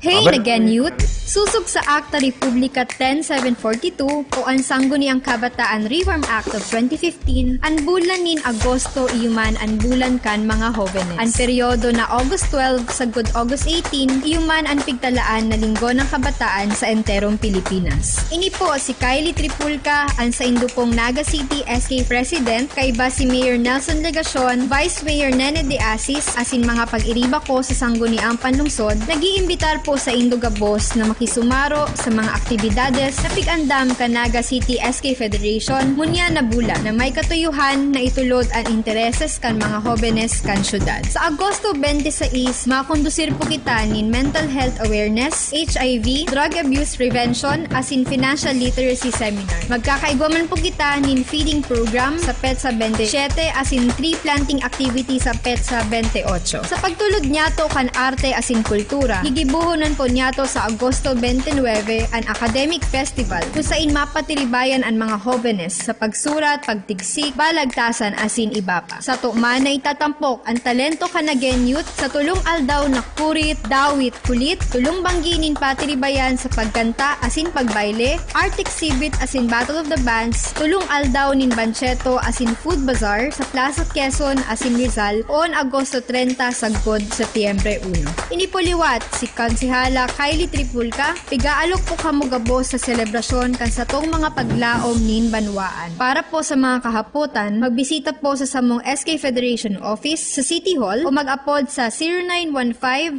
Hey again, youth! Susog sa Akta Republika 10742 o ang Sangguniang Kabataan Reform Act of 2015, ang bulan nin Agosto iyuman ang bulan kan mga jóvenes. Ang peryodo na August 12 sagod August 18, iyuman ang pigtalaan na linggo ng kabataan sa enterong Pilipinas. Ini po si Kylie Tripulca, ang sa Indupong Naga City SK President, kaiba si Mayor Nelson Legacion, Vice Mayor Nene de Asis, asin mga pag-iriba ko sa Sangguniang Panlungsod, nag-iimbitar po sa Indugabos na makisumaro sa mga aktibidades na pig-andam ka Naga City SK Federation munya na bula na may katuyuhan na itulod ang intereses kan mga jóvenes kan syudad. Sa Agosto 26, makondusir po kita nin mental health awareness, HIV, drug abuse prevention, asin financial literacy seminar. Magkakaigwaman po kita nin feeding program sa PETSA 27 asin tree planting activity sa PETSA 28. Sa pagtulod niyato kan arte asin kultura, gigibuhonan po niyato sa Agosto 29 ang Academic Festival kung saan mapatilibayan ang mga jóvenes sa pagsurat, pagtigsik, balagtasan asin iba pa. Sa tuman na itatampok ang talento kanagen youth sa tulong aldaw na kurit, dawit, kulit, tulong bangginin patilibayan sa pagkanta asin pagbayle, art exhibit asin Battle of the Bands, tulong aldaw nin Bancheto asin Food Bazaar sa Plaza Quezon asin Rizal on Agosto 30 sagod Setyembre 1. Inipuliwat si Kansihala Kylie Tripulca, pigaalok po kamugabo sa selebrasyon kan sa tong mga paglaom nin banwaan. Para po sa mga kahaputan, magbisita po sa samong SK Federation Office sa City Hall o mag-upload sa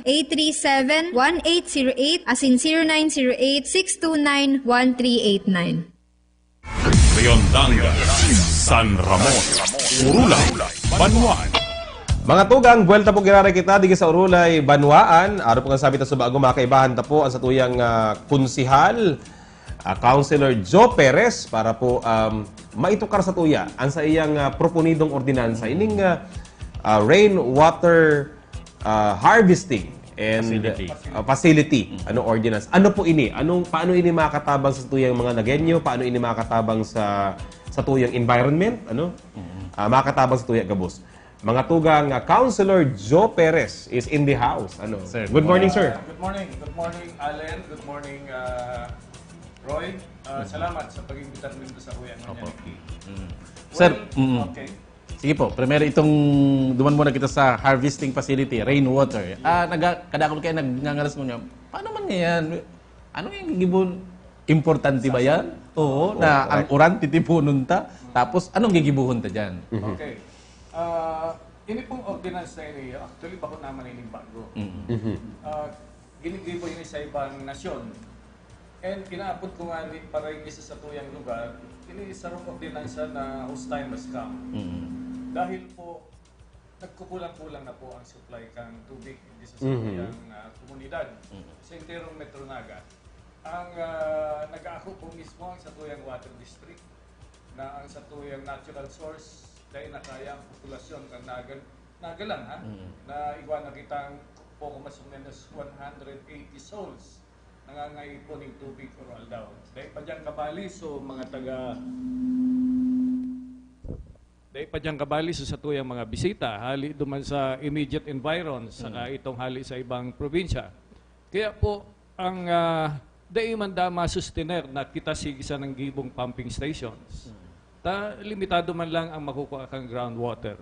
0915-837-1808 asin 0908-629-1389. Riondanga, San Ramon, Urulay, Banwan. Mga tugang, buwelta po ginara kita digi sa Urulay, Banwaan. Araw po nga sabi ta sa bago makaibahan ta po ang sa tuyang kunsihal, Councilor Joe Perez para po maitukar sa tuya ang sa iyang proponidong ordinansa. Ining rainwater harvesting and facility. Ano ordinance? Ano po ini? Paano ini makatabang sa tuyang mga nagenyo? Paano ini makatabang sa tuyang environment? Makatabang sa tuyang gabos. Mga tugang, Councilor Joe Perez is in the house. Sir, good morning, sir. Good morning. Good morning, Allen. Good morning, Roy. Salamat sa pag-imbitar nito sa kuya. Sir, okay. Sige po, primero itong duman muna kita sa harvesting facility, rainwater. Kadakol kayo nagngangalas mo niya, paano man yan? Ano yung gigibon? Importante ba yan? Oo, na ang uran titipunon ta. Tapos, anong gigibuhon ta dyan? Okay. Ini pong ordinance na ini, actually bako naman ini bago. Ginigibo yun sa ibang nasyon. And inaapot ko nga para yung isa sa tuyang lugar, ini isa rin ordinance na whose time has come. Dahil po, nagkukulang-kulang na po ang supply kang tubig sa tuyang komunidad sa interong Metro Naga. Ang nag-aako po mismo ang sa tuyang water district na ang sa tuyang natural source dahil na kaya ang populasyon kang naga lang na iwan na kitang poco mas o menos 180 souls nangangaipon ng tubig or aldaw. Dahil pa dyan kabali so mga dahil pa dyan kabali so sa tuyang mga bisita, hali duman sa immediate environs, saka itong hali sa ibang probinsya. Kaya po ang dahil man dama sustainer na kita sigisa ng gibong pumping stations. Limitado man lang ang makukuha kang groundwater.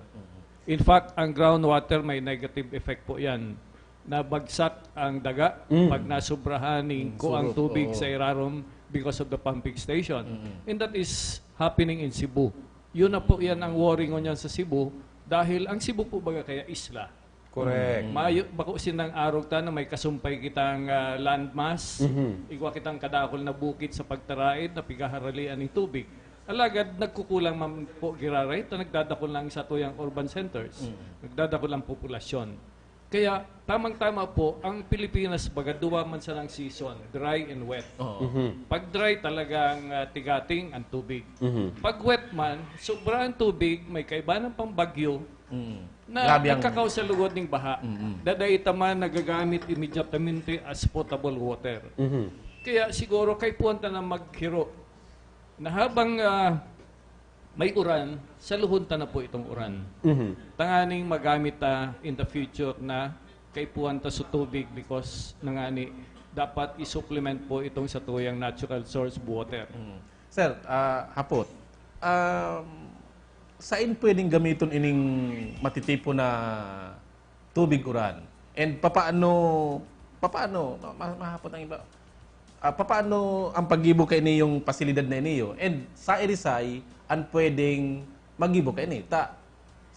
In fact, ang groundwater may negative effect po yan. Nabagsak ang daga pag nasubrahan ng kuang tubig sa irarom because of the pumping station. And that is happening in Cebu. Yun na po yan ang worry ngon yan sa Cebu dahil ang Cebu po baga kaya isla. Correct. Bako sinang araw ta na may kasumpay kitang landmass, igwa kitang kadakol na bukid sa pagtaraid na pigaharalian ng tubig. Alagad, nagkukulang man po giraray, nagdadakol lang sa tuyang urban centers. Nagdadakol ang populasyon. Kaya, tamang-tama po, ang Pilipinas, bagaduwa man sa ng season, dry and wet. Pag dry, talagang tigating ang tubig. Pag wet man, sobra ang tubig, may kaiba ng pambagyo, na nagkakaw sa lugod ng baha. Dadaita man nagagamit immediatamente as potable water. Kaya siguro, kay punta na maghiro na habang may uran, sa luhunta na po itong uran. Tanganing magamit in the future na kay puwanta sa tubig because nangani dapat i-supplement po itong sa tuyang natural source water. Sir, hapot. Saan pwedeng gamiton ining matitipo na tubig uran? And papaano mahapot ang iba? Papaano ang paggibo kay ini yung pasilidad na iniyo? And sa Irisay, ang pwedeng magibo kay ini?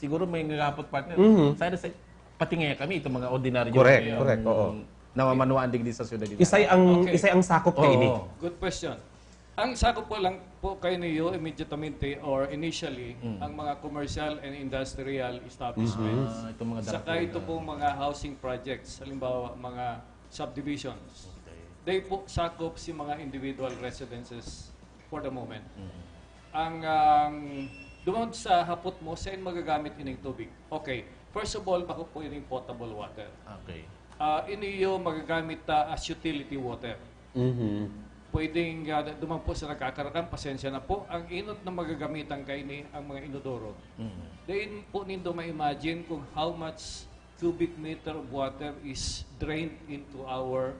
Siguro may ngagapot partner. Sa Irisay, pati nga kami, itong mga ordinaryo. Correct, oo. Namamanuan digdi sa syudad. Isay ang sakop kay ini. Good question. Ang sakop po lang po kay niyo immediatamente or initially ang mga commercial and industrial establishments. Itong mga Saka ito po mga housing projects, halimbawa mga subdivisions. They po sakop si mga individual residences for the moment. Ang doon sa hapot mo, saan magagamit ining tubig? Okay, first of all, bako po ining potable water. Okay. Iniyo magagamit as utility water. Pwedeng duman po sa nagkakaroon, pasensya na po. Ang inot na magagamitan kay ni ang mga inodoro. Then po nindo ma-imagine kung how much cubic meter of water is drained into our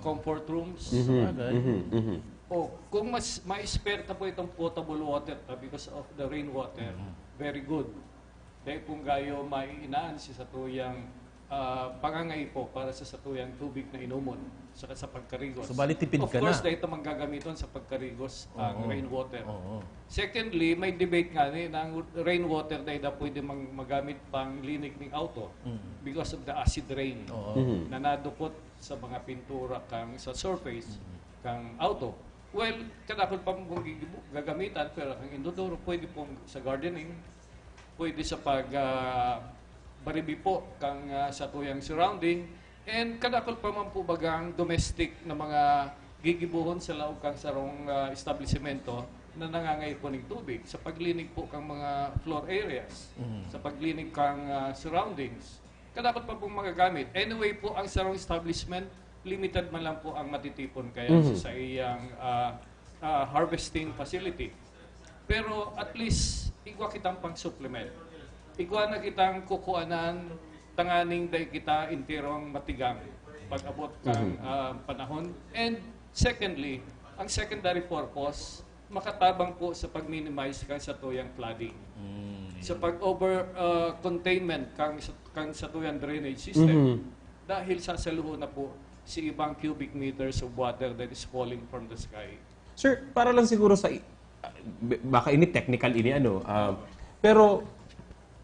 comfort rooms. O kung mas ma-spare na po itong potable water because of the rainwater, very good. Dahil kung gayo maiinaan si sa tuyang pangangay po para sa satuyang tubig na inumon saka sa pagkarigos. So, bali tipid ka na. Of course, dahil ito manggagamiton sa pagkarigos ang rainwater. Secondly, may debate nga na ang rainwater dahil na pwede magamit pang linig ng auto because of the acid rain na nadukot sa mga pintura kang sa surface kang auto. Well, kadakot pa mong gagamitan pero ang indodoro pwede pong sa gardening, pwede sa baribi po kang sa tuyang surrounding, and kadakol pa man po bagang domestic na mga gigibuhon sa laog kang sarong establishmento na nangangay po ng tubig sa paglinig po kang mga floor areas, sa paglinig kang surroundings. Kadakot pa pong magagamit. Anyway po, ang sarong establishment, limited man lang po ang matitipon kaya sa iyang harvesting facility. Pero at least, igwa kitang pang-supplement. Igwa na kitang kukuanan, tanganing dahil kita intirong matigang pag-abot kang panahon. And secondly, ang secondary purpose, makatabang po sa pag-minimize kang sa tuyang flooding. Sa pag-over-containment kang sa tuyang drainage system. Dahil sasaluho na po si ibang cubic meters of water that is falling from the sky. Sir, para lang siguro sa baka ini technical ini pero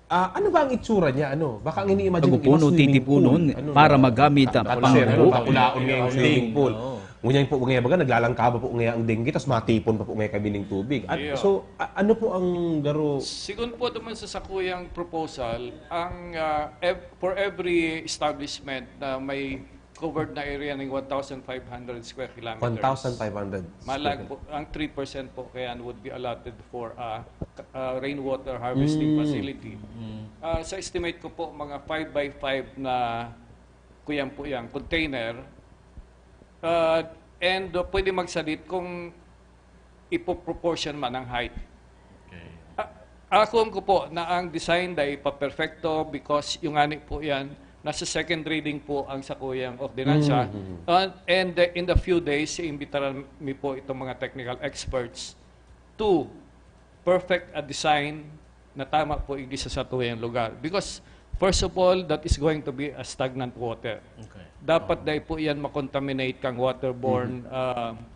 ano ba ang itsura niya? Baka ang ini-imagine Pagpuno, titipunon para magamit ang pangbuo. Pakulaon nga yung swimming pool. Ngunyan po ngayon baga, naglalangkaba po ngayon ang dengue, tapos matipon pa po ngayon kabining tubig. So, ano po ang garo? Sigun po naman sa sakuyang proposal, ang for every establishment na may covered na area ng 1,500 square kilometers. 1,500. Malag po, ang 3% po kaya would be allotted for a rainwater harvesting facility. Sa estimate ko po, mga 5x5 na kuyang container. And pwede magsalit kung ipoproportion man ang height. Ako ko po na ang design dahil pa-perfecto because yung ani po yan, nasa second reading po ang sakuyang ordinansya. And in the few days, iimbitaran mi po itong mga technical experts to perfect a design na tama po hindi sa satuyang lugar. Because first of all, that is going to be a stagnant water. Dapat dahil po yan makontaminate kang waterborne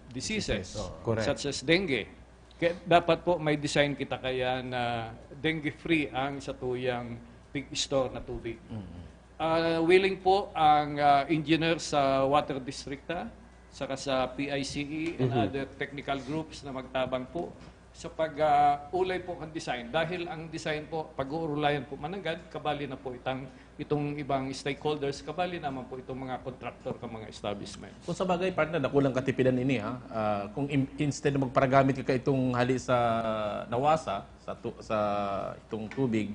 diseases such as dengue. Kaya dapat po may design kita kaya na dengue-free ang satuyang big store na tubig. Willing po ang engineer sa Water Districta, saka sa PICE and other technical groups na magtabang po sa pag-ulay po ang design. Dahil ang design po, pag-uurulayan po mananggad, kabali na po itang itong ibang stakeholders, kabali naman po itong mga contractor ng mga establishment. Kung sa bagay, partner, nakulang katipidan ini, ha? Kung instead na magparagamit ka itong hali sa nawasa, sa itong tubig,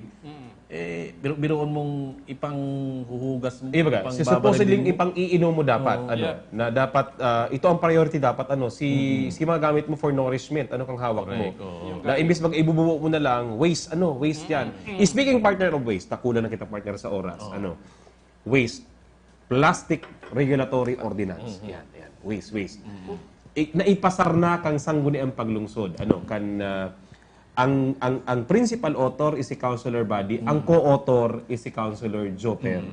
biroon mong ipanghuhugas mo. Ibaga, supposedly ipang-iinom mo dapat, na dapat, ito ang priority dapat, si magamit mo for nourishment, kang hawak mo. Na imbis mag-ibubuo mo na lang, waste yan. Speaking partner of waste, takulan na kita partner sa oras, waste, plastic regulatory ordinance. Yan, waste. Naipasar na kang sangguniang paglungsod, ang principal author is si Councilor Buddy, ang co-author is si Councilor Joper.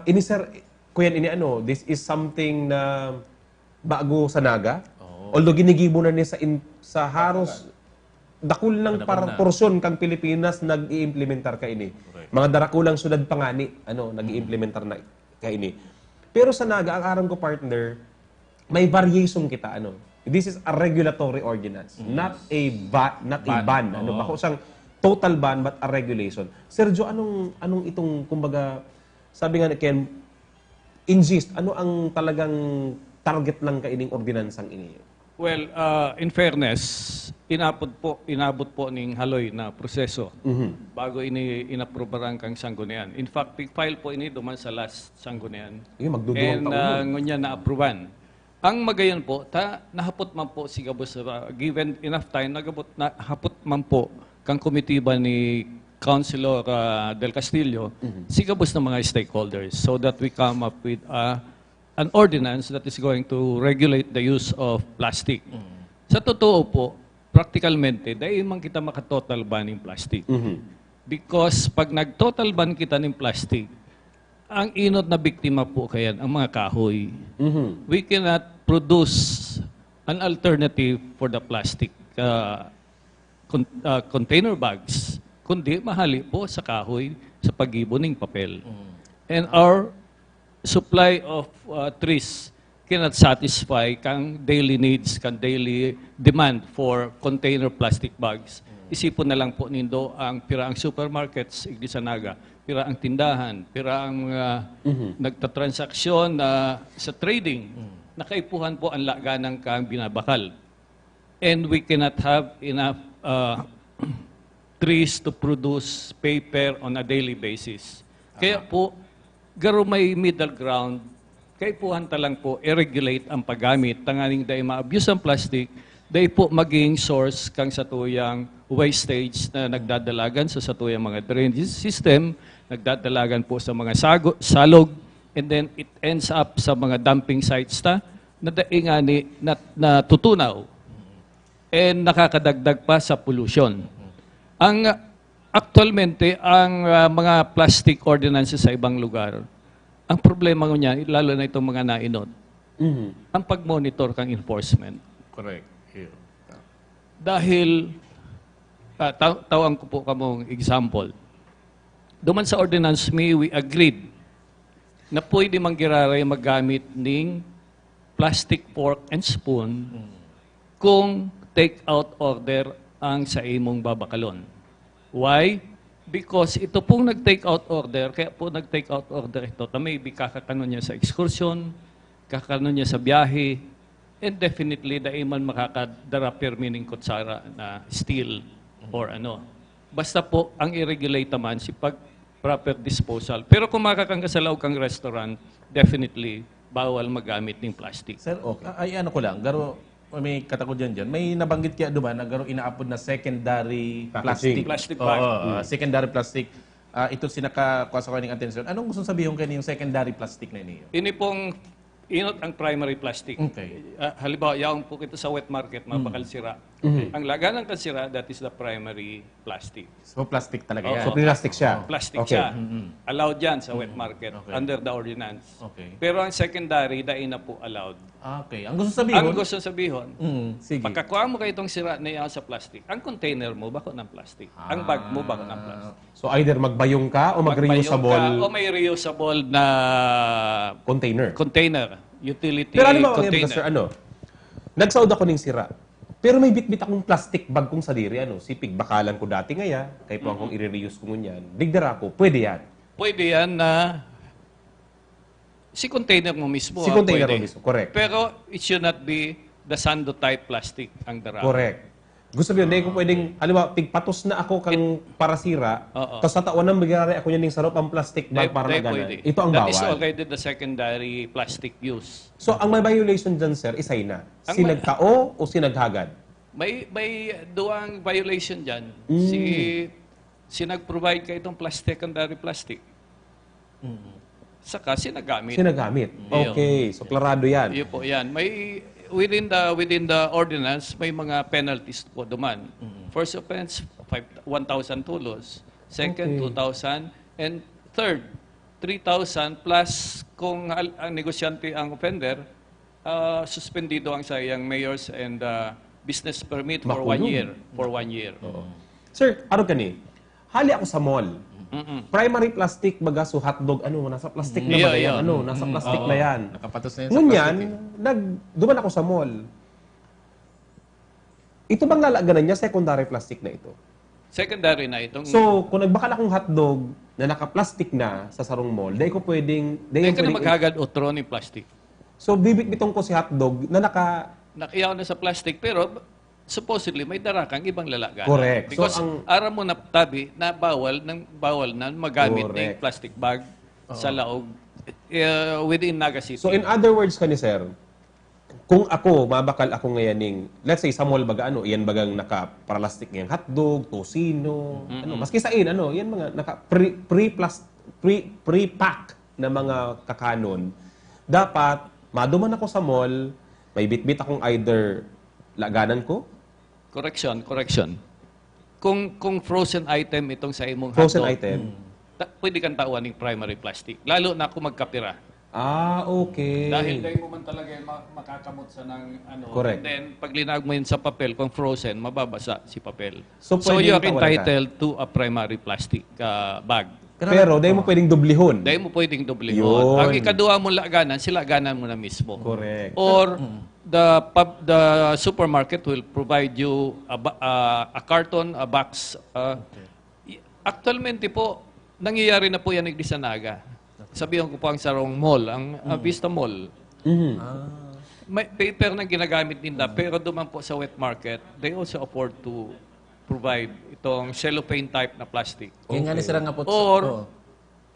This is something na bago sa Naga. Although ginigibo na niya sa haros dakul lang porsyon kang Pilipinas nag-iimplementar ka ini. Mga darakulang sunod pa nga ni, nag-iimplementar na ka ini. Pero sa Naga, ang aram ko partner, may variation kita, This is a regulatory ordinance, not a ban. Bako siyang total ban but a regulation. Sergio, anong itong kumbaga sabi nga ni Ken, insist, ano ang talagang target lang kaining ordinansang ini? Well, in fairness, inabot po ning haloy na proseso bago ini inaprobaran kang sanggunian. In fact, file po ini duman sa last sanggunian. And ngunya na aproban. Ang magayon po, nahapot man po si Gabos, given enough time, nahapot man po kang komitiba ni Councilor Del Castillo, si Gabos ng mga stakeholders so that we come up with an ordinance that is going to regulate the use of plastic. Sa totoo po, practicalmente, dahil man kita maka-total ban ng plastic. Because pag nag-total ban kita ng plastic, ang inot na biktima po kayan, ang mga kahoy. We cannot produce an alternative for the plastic container bags, kundi mahali po sa kahoy sa pag-ibo ng papel. And our supply of trees cannot satisfy kang daily needs, kang daily demand for container plastic bags. Isipon na lang po nindo ang pira ang supermarkets, igdi sa Naga, pira ang tindahan, pira ang nagtatransaksyon sa trading. Nakaipuhan po ang laganang kang binabakal. And we cannot have enough trees to produce paper on a daily basis. Kaya po, garo may middle ground, kaipuhan talang po i-regulate ang paggamit, tanganing dahil ma-abuse ang plastic, dahil po maging source kang satuyang wastage na nagdadalagan sa satuyang mga drainage system, nagdadalagan po sa mga salog, and then it ends up sa mga dumping sites na daingani na tutunaw and nakakadagdag pa sa pollution. Actualmente, ang mga plastic ordinances sa ibang lugar, ang problema niya, lalo na itong mga nainod, ang pag-monitor kang enforcement. Correct. Dahil, tawang ko po kamong example, duman sa ordinance we agreed na pwede manggiraray magamit ng plastic fork and spoon kung take-out order ang sa imong babakalon. Why? Because ito pong nag-take-out order, kaya po nag-take-out order ito, maybe kakakanon niya sa excursion, kakakanon niya sa biyahe, and definitely dahil man makakadara permining kutsara na steel or ano. Basta po, ang i-regulate naman si proper disposal. Pero kung makakangkasalaw kang restaurant, definitely bawal magamit ng plastic. Sir, okay. Ko lang, garo may katakot dyan. May nabanggit kaya duman na garo inaapod na secondary plastic. Plastic bag. Secondary plastic. Ito sinakakuha sa kaning atensyon. Anong gusto sabihin kayo yung secondary plastic na niyo? Ini pong inot ang primary plastic. Okay. Halimbawa, yaong po kita sa wet market, mabakal sira. Ang laganang kansira, that is the primary plastic. So plastic talaga yan? So plastic siya? Plastic siya. Allowed yan sa wet market under the ordinance. Okay. Pero ang secondary, dahil na po allowed. Okay. Ang gusto sabihin? Ang gusto sabihin, sige. pagkakuha mo kayo itong sira na yan sa plastic, ang container mo, bako ng plastic. Ang bag mo, bako ng plastic. So either magbayong ka o mag-reusable? O may reusable na container. Utility pero ano container. Sir, nagsaud ako ng sira. Pero may bitbit akong plastic bag kong sadiri, sipig bakalan ko dati ngaya, kaya po akong i-reuse ko ngunyan. Digdara ko, pwede yan. Pwede yan na si container mo mismo. Si container pwede. mo mismo, correct. Pero it should not be the sando type plastic ang darama. Correct. Gusto mo yun, hindi ko pwedeng, halimbawa, tigpatos na ako kang parasira, tapos sa taon ng magyari ako yan yung sarap ang plastic bag para Hindi magana. pwede. Ito ang That is bawal. already the secondary plastic use. So, ang may violation dyan, sir, isay na. Ang Sinagtao o sinaghagad? May duwang violation dyan. Mm. Si nag-provide ka itong secondary plastic. Saka sinagamit. Sinagamit. Yun. Okay. So, klarado yan. Yun po, yan. May, within the ordinance, may mga penalties po duman. First offense, 1,000 tulos. Second, Okay. 2,000. And third, 3,000 plus kung ang negosyante ang offender, suspendido ang sayang mayors and business permit for 1 Makulong. year. For 1 year. Sir, ano ka ni? Hali ako sa mall. Primary plastic baga so hotdog nasa plastic na ba yan? Nasa plastic na yan. Nakapatos na yan sa Ngunyan, plastic duman ako sa mall. Ito bang lalaganan niya secondary plastic na ito? Secondary na itong... So, kung nagbakal akong hotdog na naka-plastic na sa sarong mall, dahil ko pwedeng... Hindi ka na maghagad otro ni plastic. So, bibit-bitong ko si hotdog na Nakiyaw na sa plastic, pero supposedly may darakang ibang lalaganan. Correct. So, Because aram mo na tabi na bawal na magamit ng Correct. plastic bag sa laog within Naga City. So, in other words ka ni sir, kung ako, mabakal ako ngayon ng, let's say, sa mall baga, iyan bagang naka-plastic ngayong hotdog, tosino, maski sa yan mga pre-pack na mga kakanon. Dapat, maduman ako sa mall, may bit-bit akong either laganan ko, Correction. Kung frozen item itong sa imong frozen hotdog, item. Pwede kang tauan ng primary plastic. Lalo na kung magkapira. Okay. Dahil mo man talaga makakamot sa ng Correct. And then, pag linag mo yun sa papel, kung frozen, mababasa si papel. So, So pwede you are tawanan ka. entitled to a primary plastic bag. Pero, dahil mo pwedeng dublihon. Dahil mo pwedeng Yun. dublihon. Ang ikaduha mo laganan, silaganan mo na mismo. Correct. Or the supermarket will provide you a carton, a box. Actualmente po, nangyayari na po yan ng Disanaga. Sabihan ko po ang sarong mall, ang Vista Mall. May paper na ginagamit nila, pero duman po sa wet market, they also afford to provide itong cellophane type na plastic. Kaya nga ni sir nga po. Or,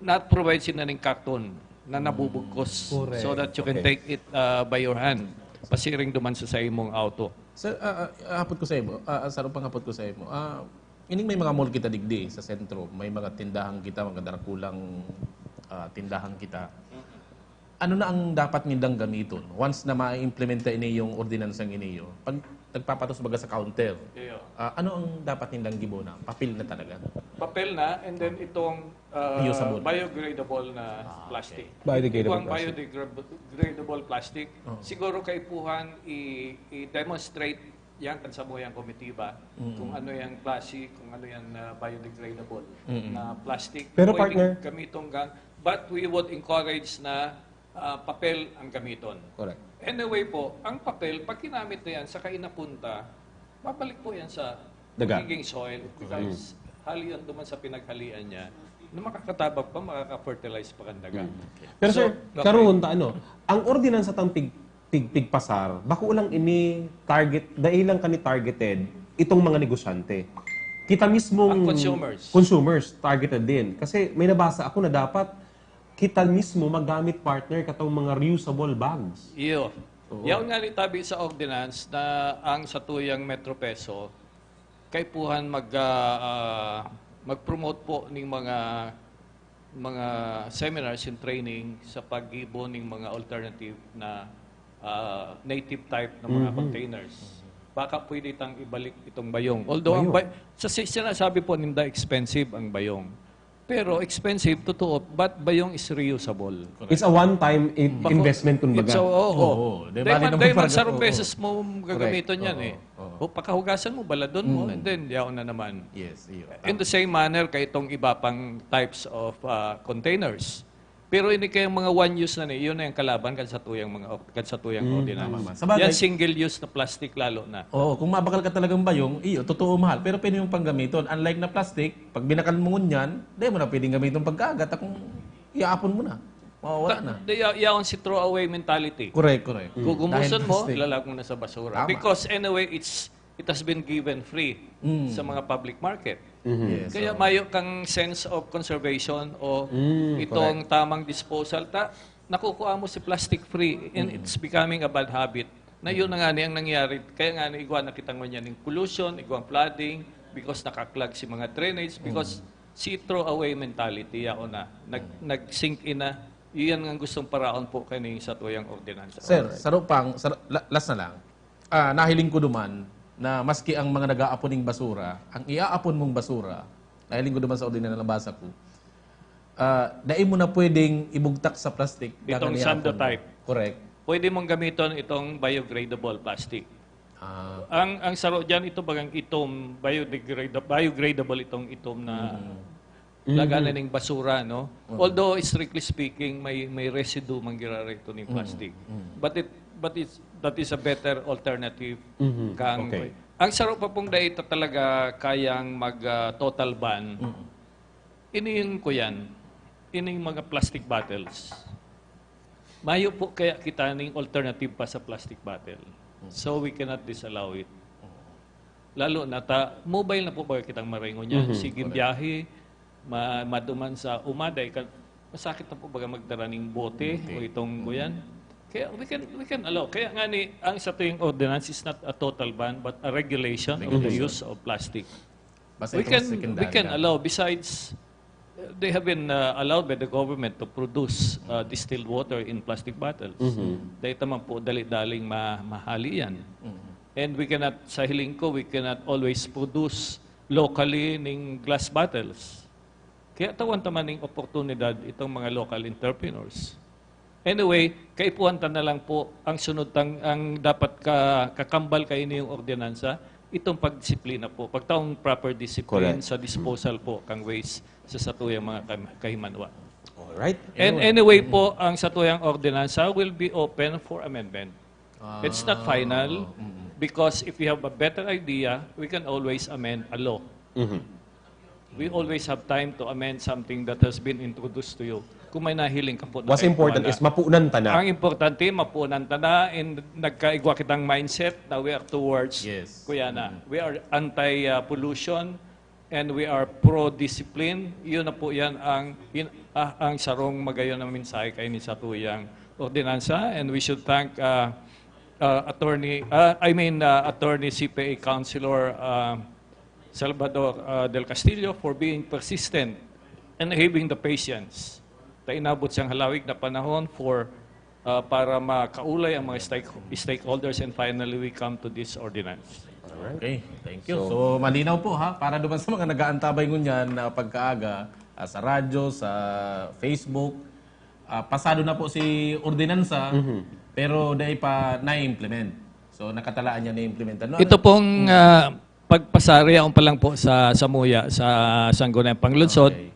not provide sila ng carton na nabubugkos Correct. so that you can Okay. take it by your hand. Pasiring duman sa imong auto. Sir, hapot ko sa imo. Sarong pang hapot ko sa imo. Ining may mga mall kita digdi sa sentro. May mga tindahan kita, mga darakulang tindahan kita. Ano na ang dapat nindang gamiton? Once na ma-implementa ini yung ordinansang iniyo, pag nagpapatos baga sa counter, ano ang dapat nindang gibona? Papel na talaga? Papel na, and then itong Reusable. biodegradable na plastic. Biodegradable Itong plastic. biodegradable plastic, siguro kaipuhan i-demonstrate yan kan sa moyang komitiba kung ano yung plastic, kung ano yung biodegradable na plastic. Pero, Pwedeng partner- gamiton gang, but we would encourage na papel ang gamiton. Correct. Anyway po, ang papel, pag kinamit na yan sa kainapunta, babalik po yan sa Daga. magiging soil because hali yan duman sa pinaghalian niya na makakatabak pa, makaka-fertilize pa ang daga. Pero So, sir, karon ang ordinansa tang pigpasar, bako lang ini target, dahil lang kani targeted itong mga negosyante. Kita mismong Ang consumers. consumers targeted din. Kasi may nabasa ako na dapat kita mismo magamit partner katong mga reusable bags. Iyo. Yaw nga ni tabi sa ordinance na ang satuyang Metro Peso kaipuhan mag-promote po ng mga seminars and training sa pag-ibo ng mga alternative na native type na mga containers. Baka pwede tang ibalik itong bayong. Although sa sinasabi po ninda expensive ang bayong. Pero expensive, totoo, but bayong is reusable. It's a one-time investment kumbaga. So, oo. Dahil man sarong Oo. beses mo gagamitin yan eh. O pakahugasan mo, baladon mo, and then yaw na naman. Yes, iyo. In the same manner, kay itong iba pang types of containers. Pero ini kayong mga one use na yun na yung kalaban kan sa tuyang ordinance. Sabagay. Yan single use na plastic lalo na. Oo, kung mabakal ka talagang bayong, totoo mahal. Pero pwede yung panggamiton. Unlike na plastic, pag binakal mo ngunyan, di mo na pwedeng gamiton pagkagat. Kung iapon mo na, mawawala na. Yaon si throw-away mentality. Correct. Kung gumuson Dahil mo, plastic. ilalagay mo na sa basura. Tama. Because anyway, it has been given free sa mga public market. Yes, Kaya mayo kang sense of conservation o itong tamang disposal. Nakukuha mo si plastic free and it's becoming a bad habit. Na yun na nga ang nangyari. Kaya nga igwa nakita mo niya ng pollution, igwang flooding, because nakaklag si mga drainage, because si throw-away mentality ako na. Nag-sink in na. Iyan ang gustong paraon po kaning sa tuyang ordinansa. Sir, last na lang. Nahiling ko duman na maski ang mga nag-aaponing basura, ang iaapon mong basura, nahiling ko duman sa ordinance na nabasa ko, dahil mo na pwedeng ibugtak sa plastic. Itong sando type. Correct. Pwede mong gamiton itong biodegradable plastic. Ang saro diyan ito bagang itom biodegradable itong itom na laganan ng basura, no? Although strictly speaking may residue man girare ito ng plastic. But that is a better alternative kang ang saro pa pong dahito talaga kayang mag total ban. Iniin ko yan. Ining mga plastic bottles. Mayo po kaya kita ning alternative pa sa plastic bottle. So we cannot disallow it. Lalo na mobile na po ba kitang maringon yan. Sige biyahe, maduman sa umaday. Masakit na po ba magdara ng bote o itong kuyan. Kaya we can allow. Kaya nga ang sa tuwing ordinance is not a total ban but a regulation of the use of plastic. We can allow. Besides, they have been allowed by the government to produce distilled water in plastic bottles. Dahil naman po dali-daling mahali yan. And we cannot, sa hiling ko, we cannot always produce locally ng glass bottles. Kaya tawan taman ng oportunidad itong mga local entrepreneurs. Anyway, kaipuhan na lang po ang sunod ang dapat kakambal kayo yung ordinansa, itong pagdisiplina po, pagtaong proper discipline sa disposal po kang waste sa satuyang mga kahimanwa. Alright. And anyway po, ang satuyang ordinansa will be open for amendment. It's not final because if you have a better idea, we can always amend a law. We always have time to amend something that has been introduced to you. Kung may nahiling ka po. What's important is mapunan ta na. Ang importante, mapunan ta na and nagkaigwa kitang mindset na we are towards kuya na. We are anti-pollution and we are pro-discipline. Yun na po yan ang sarong magayon na mensahe kayo ni sa tuyang ordinansa and we should thank Attorney CPA Councilor Salvador Del Castillo for being persistent and having the patience. Inabot siyang halawig na panahon para makaulay ang mga stakeholders and finally we come to this ordinance. Okay, thank you. So malinaw po para duman sa mga nag-aantabay ngunyan na pagkaaga sa radyo, sa Facebook, pasado na po si ordinansa pero dahil pa na-implement. So nakatalaan niya na-implement. Ito pong pagpasari ako pa lang po sa Muya, sa Sangguniang Panglunsod.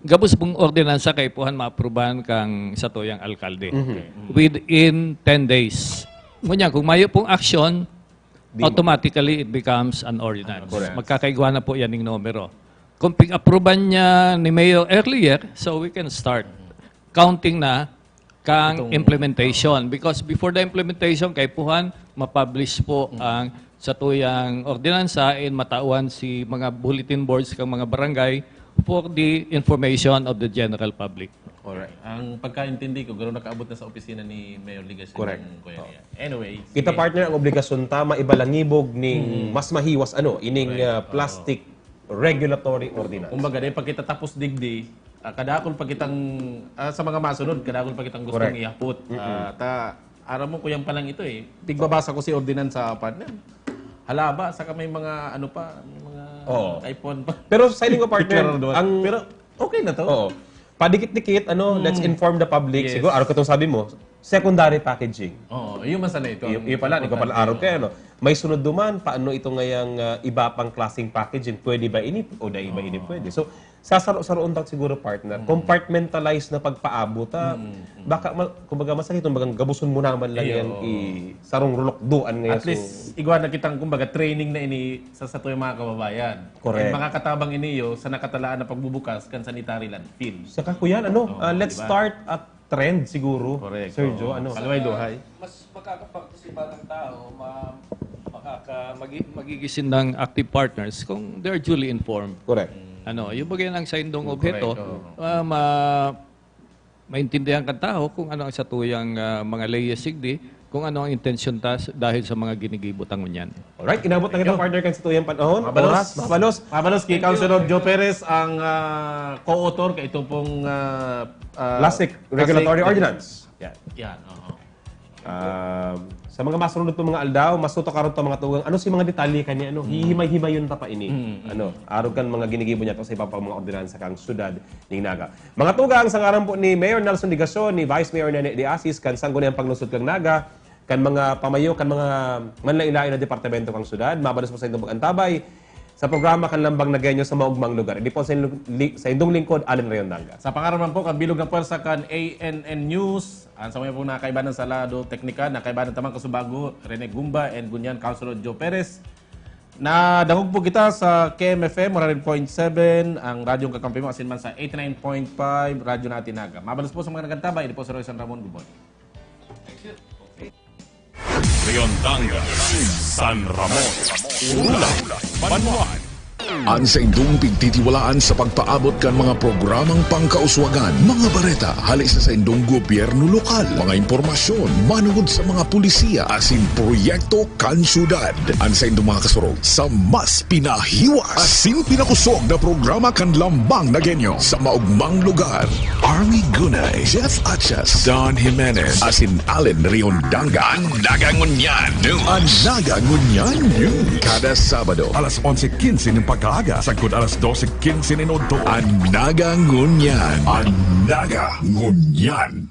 Gabos pong ordinansa kay puhan maaprubahan kang sa tuyang alkalde. Within 10 days. Ngunyan, kung mayo pong action, automatically it becomes an ordinance. Magkakaigwa na po yan ng numero. Kung pig-aproban niya ni Mayor earlier, so we can start counting na kang implementation. Because before the implementation, kay puhan, mapublish po ang sa tuyang ordinansa and matauhan si mga bulletin boards kang mga barangay for the information of the general public. Alright. Ang pagkaintindi ko, gano'n nakaabot na sa opisina ni Mayor Ligas. Correct. Anyway. Kita partner ang obligasyon ta maibalangibog ning mas mahiwas ining plastic regulatory ordinance. Kumbaga, dahil pag kita tapos digdi, kadakol pag kitang, sa mga masunod, kadakol pag kitang gustong iapot. Aram mo ko yan pa lang ito Bigbabasa ko si ordinance sa partner. Halaba, saka may mga mga iPhone pa. Pero sa iling ko partner, pero okay na to. Padikit-dikit, let's inform the public. Siguro, araw katong sabi mo, secondary packaging. Yung masana ito. Yung pala, ikaw pala araw kayo, May sunod duman, paano ito ngayang iba pang klaseng packaging? Pwede ba ini o da iba ini pwede? So, sasaro-saroon tak siguro partner. Compartmentalized na pagpaabot. Baka, kumbaga masakit, kumbaga gabuson mo naman lang yan sarong rulokduan ngayon. At least, igwa na kitang kumbaga training na ini sa sato yung mga kababayan. Correct. And mga katabang iniyo sa nakatalaan na pagbubukas kan sanitary landfill. Saka kuyan, let's start at trend siguro. Correct. Sergio, Kalaway-duhay. Mas makakapagtisipan ng tao, magigising ng active partners kung they're duly informed. Correct. Yung bagay ng sa indong objeto, maintindihan ka tao kung ano ang satuyang mga layas-sigdi, kung ano ang intensyon dahil sa mga ginigibutang ngunyan. Alright, inabot na kita partner kan sa tuyang panahon. Mabalos kay Councilor Joe Perez ang co-author kay ito pong Classic Regulatory Ordinance. Yan. Sa mga masunod itong mga aldaw, masuto karon itong mga tugang, si mga detalye kanya, hihimay-himayon ta pa ini. Araw kan mga ginigibo niya sa ipapang mga ordinansa kang syudad ng Naga. Mga tugang, sa ngaran po ni Mayor Nelson Digason, ni Vice Mayor Nene de Asis, kan sangguniang paglusod kang Naga, kan mga pamayo, kan mga manlailain na departamento kang syudad, mabalos po sa inyong antabay, sa programa kan lambang na ganyo sa maugmang lugar. Hindi po sa indong lingkod, Allen Rayondaga. Sa pangaraman po, kan bilog ng pwersa kan ANN News, ang sa mga po nakaibanan sa lado teknika, nakaibanan tamang kasubago, Rene Gumba and Gunyan, Councilor Joe Perez. Na dangog po kita sa KMFM 100.7, ang radyong kakampi mo, asin man sa 89.5, radyo na Atinaga. Mabalos po sa mga nagantabay, hindi po si Roy San Ramon Gubon. Rayondaga, San Ramon, Urulay, Banwan. Ang sa indong pigtitiwalaan sa pagpaabot kan mga programang pangkauswagan, mga bareta, hali sa indong gobyerno lokal, mga impormasyon, manungod sa mga pulisiya, asin proyekto kan syudad. Ang sa indong mga kasurog, sa mas pinahiwas, asin pinakusog na programa kan lambang na genyo sa maugmang lugar. Army Gunay, Jeff Achas, Don Jimenez, asin Allen Rayondaga. Ang Nagangunyan News. Ang Nagangunyan kada Sabado, Alas 11:15 ng pagkaaga, sagkod alas 12:15 ng udto. Ang Nagangunyan. Ang Nagangunyan.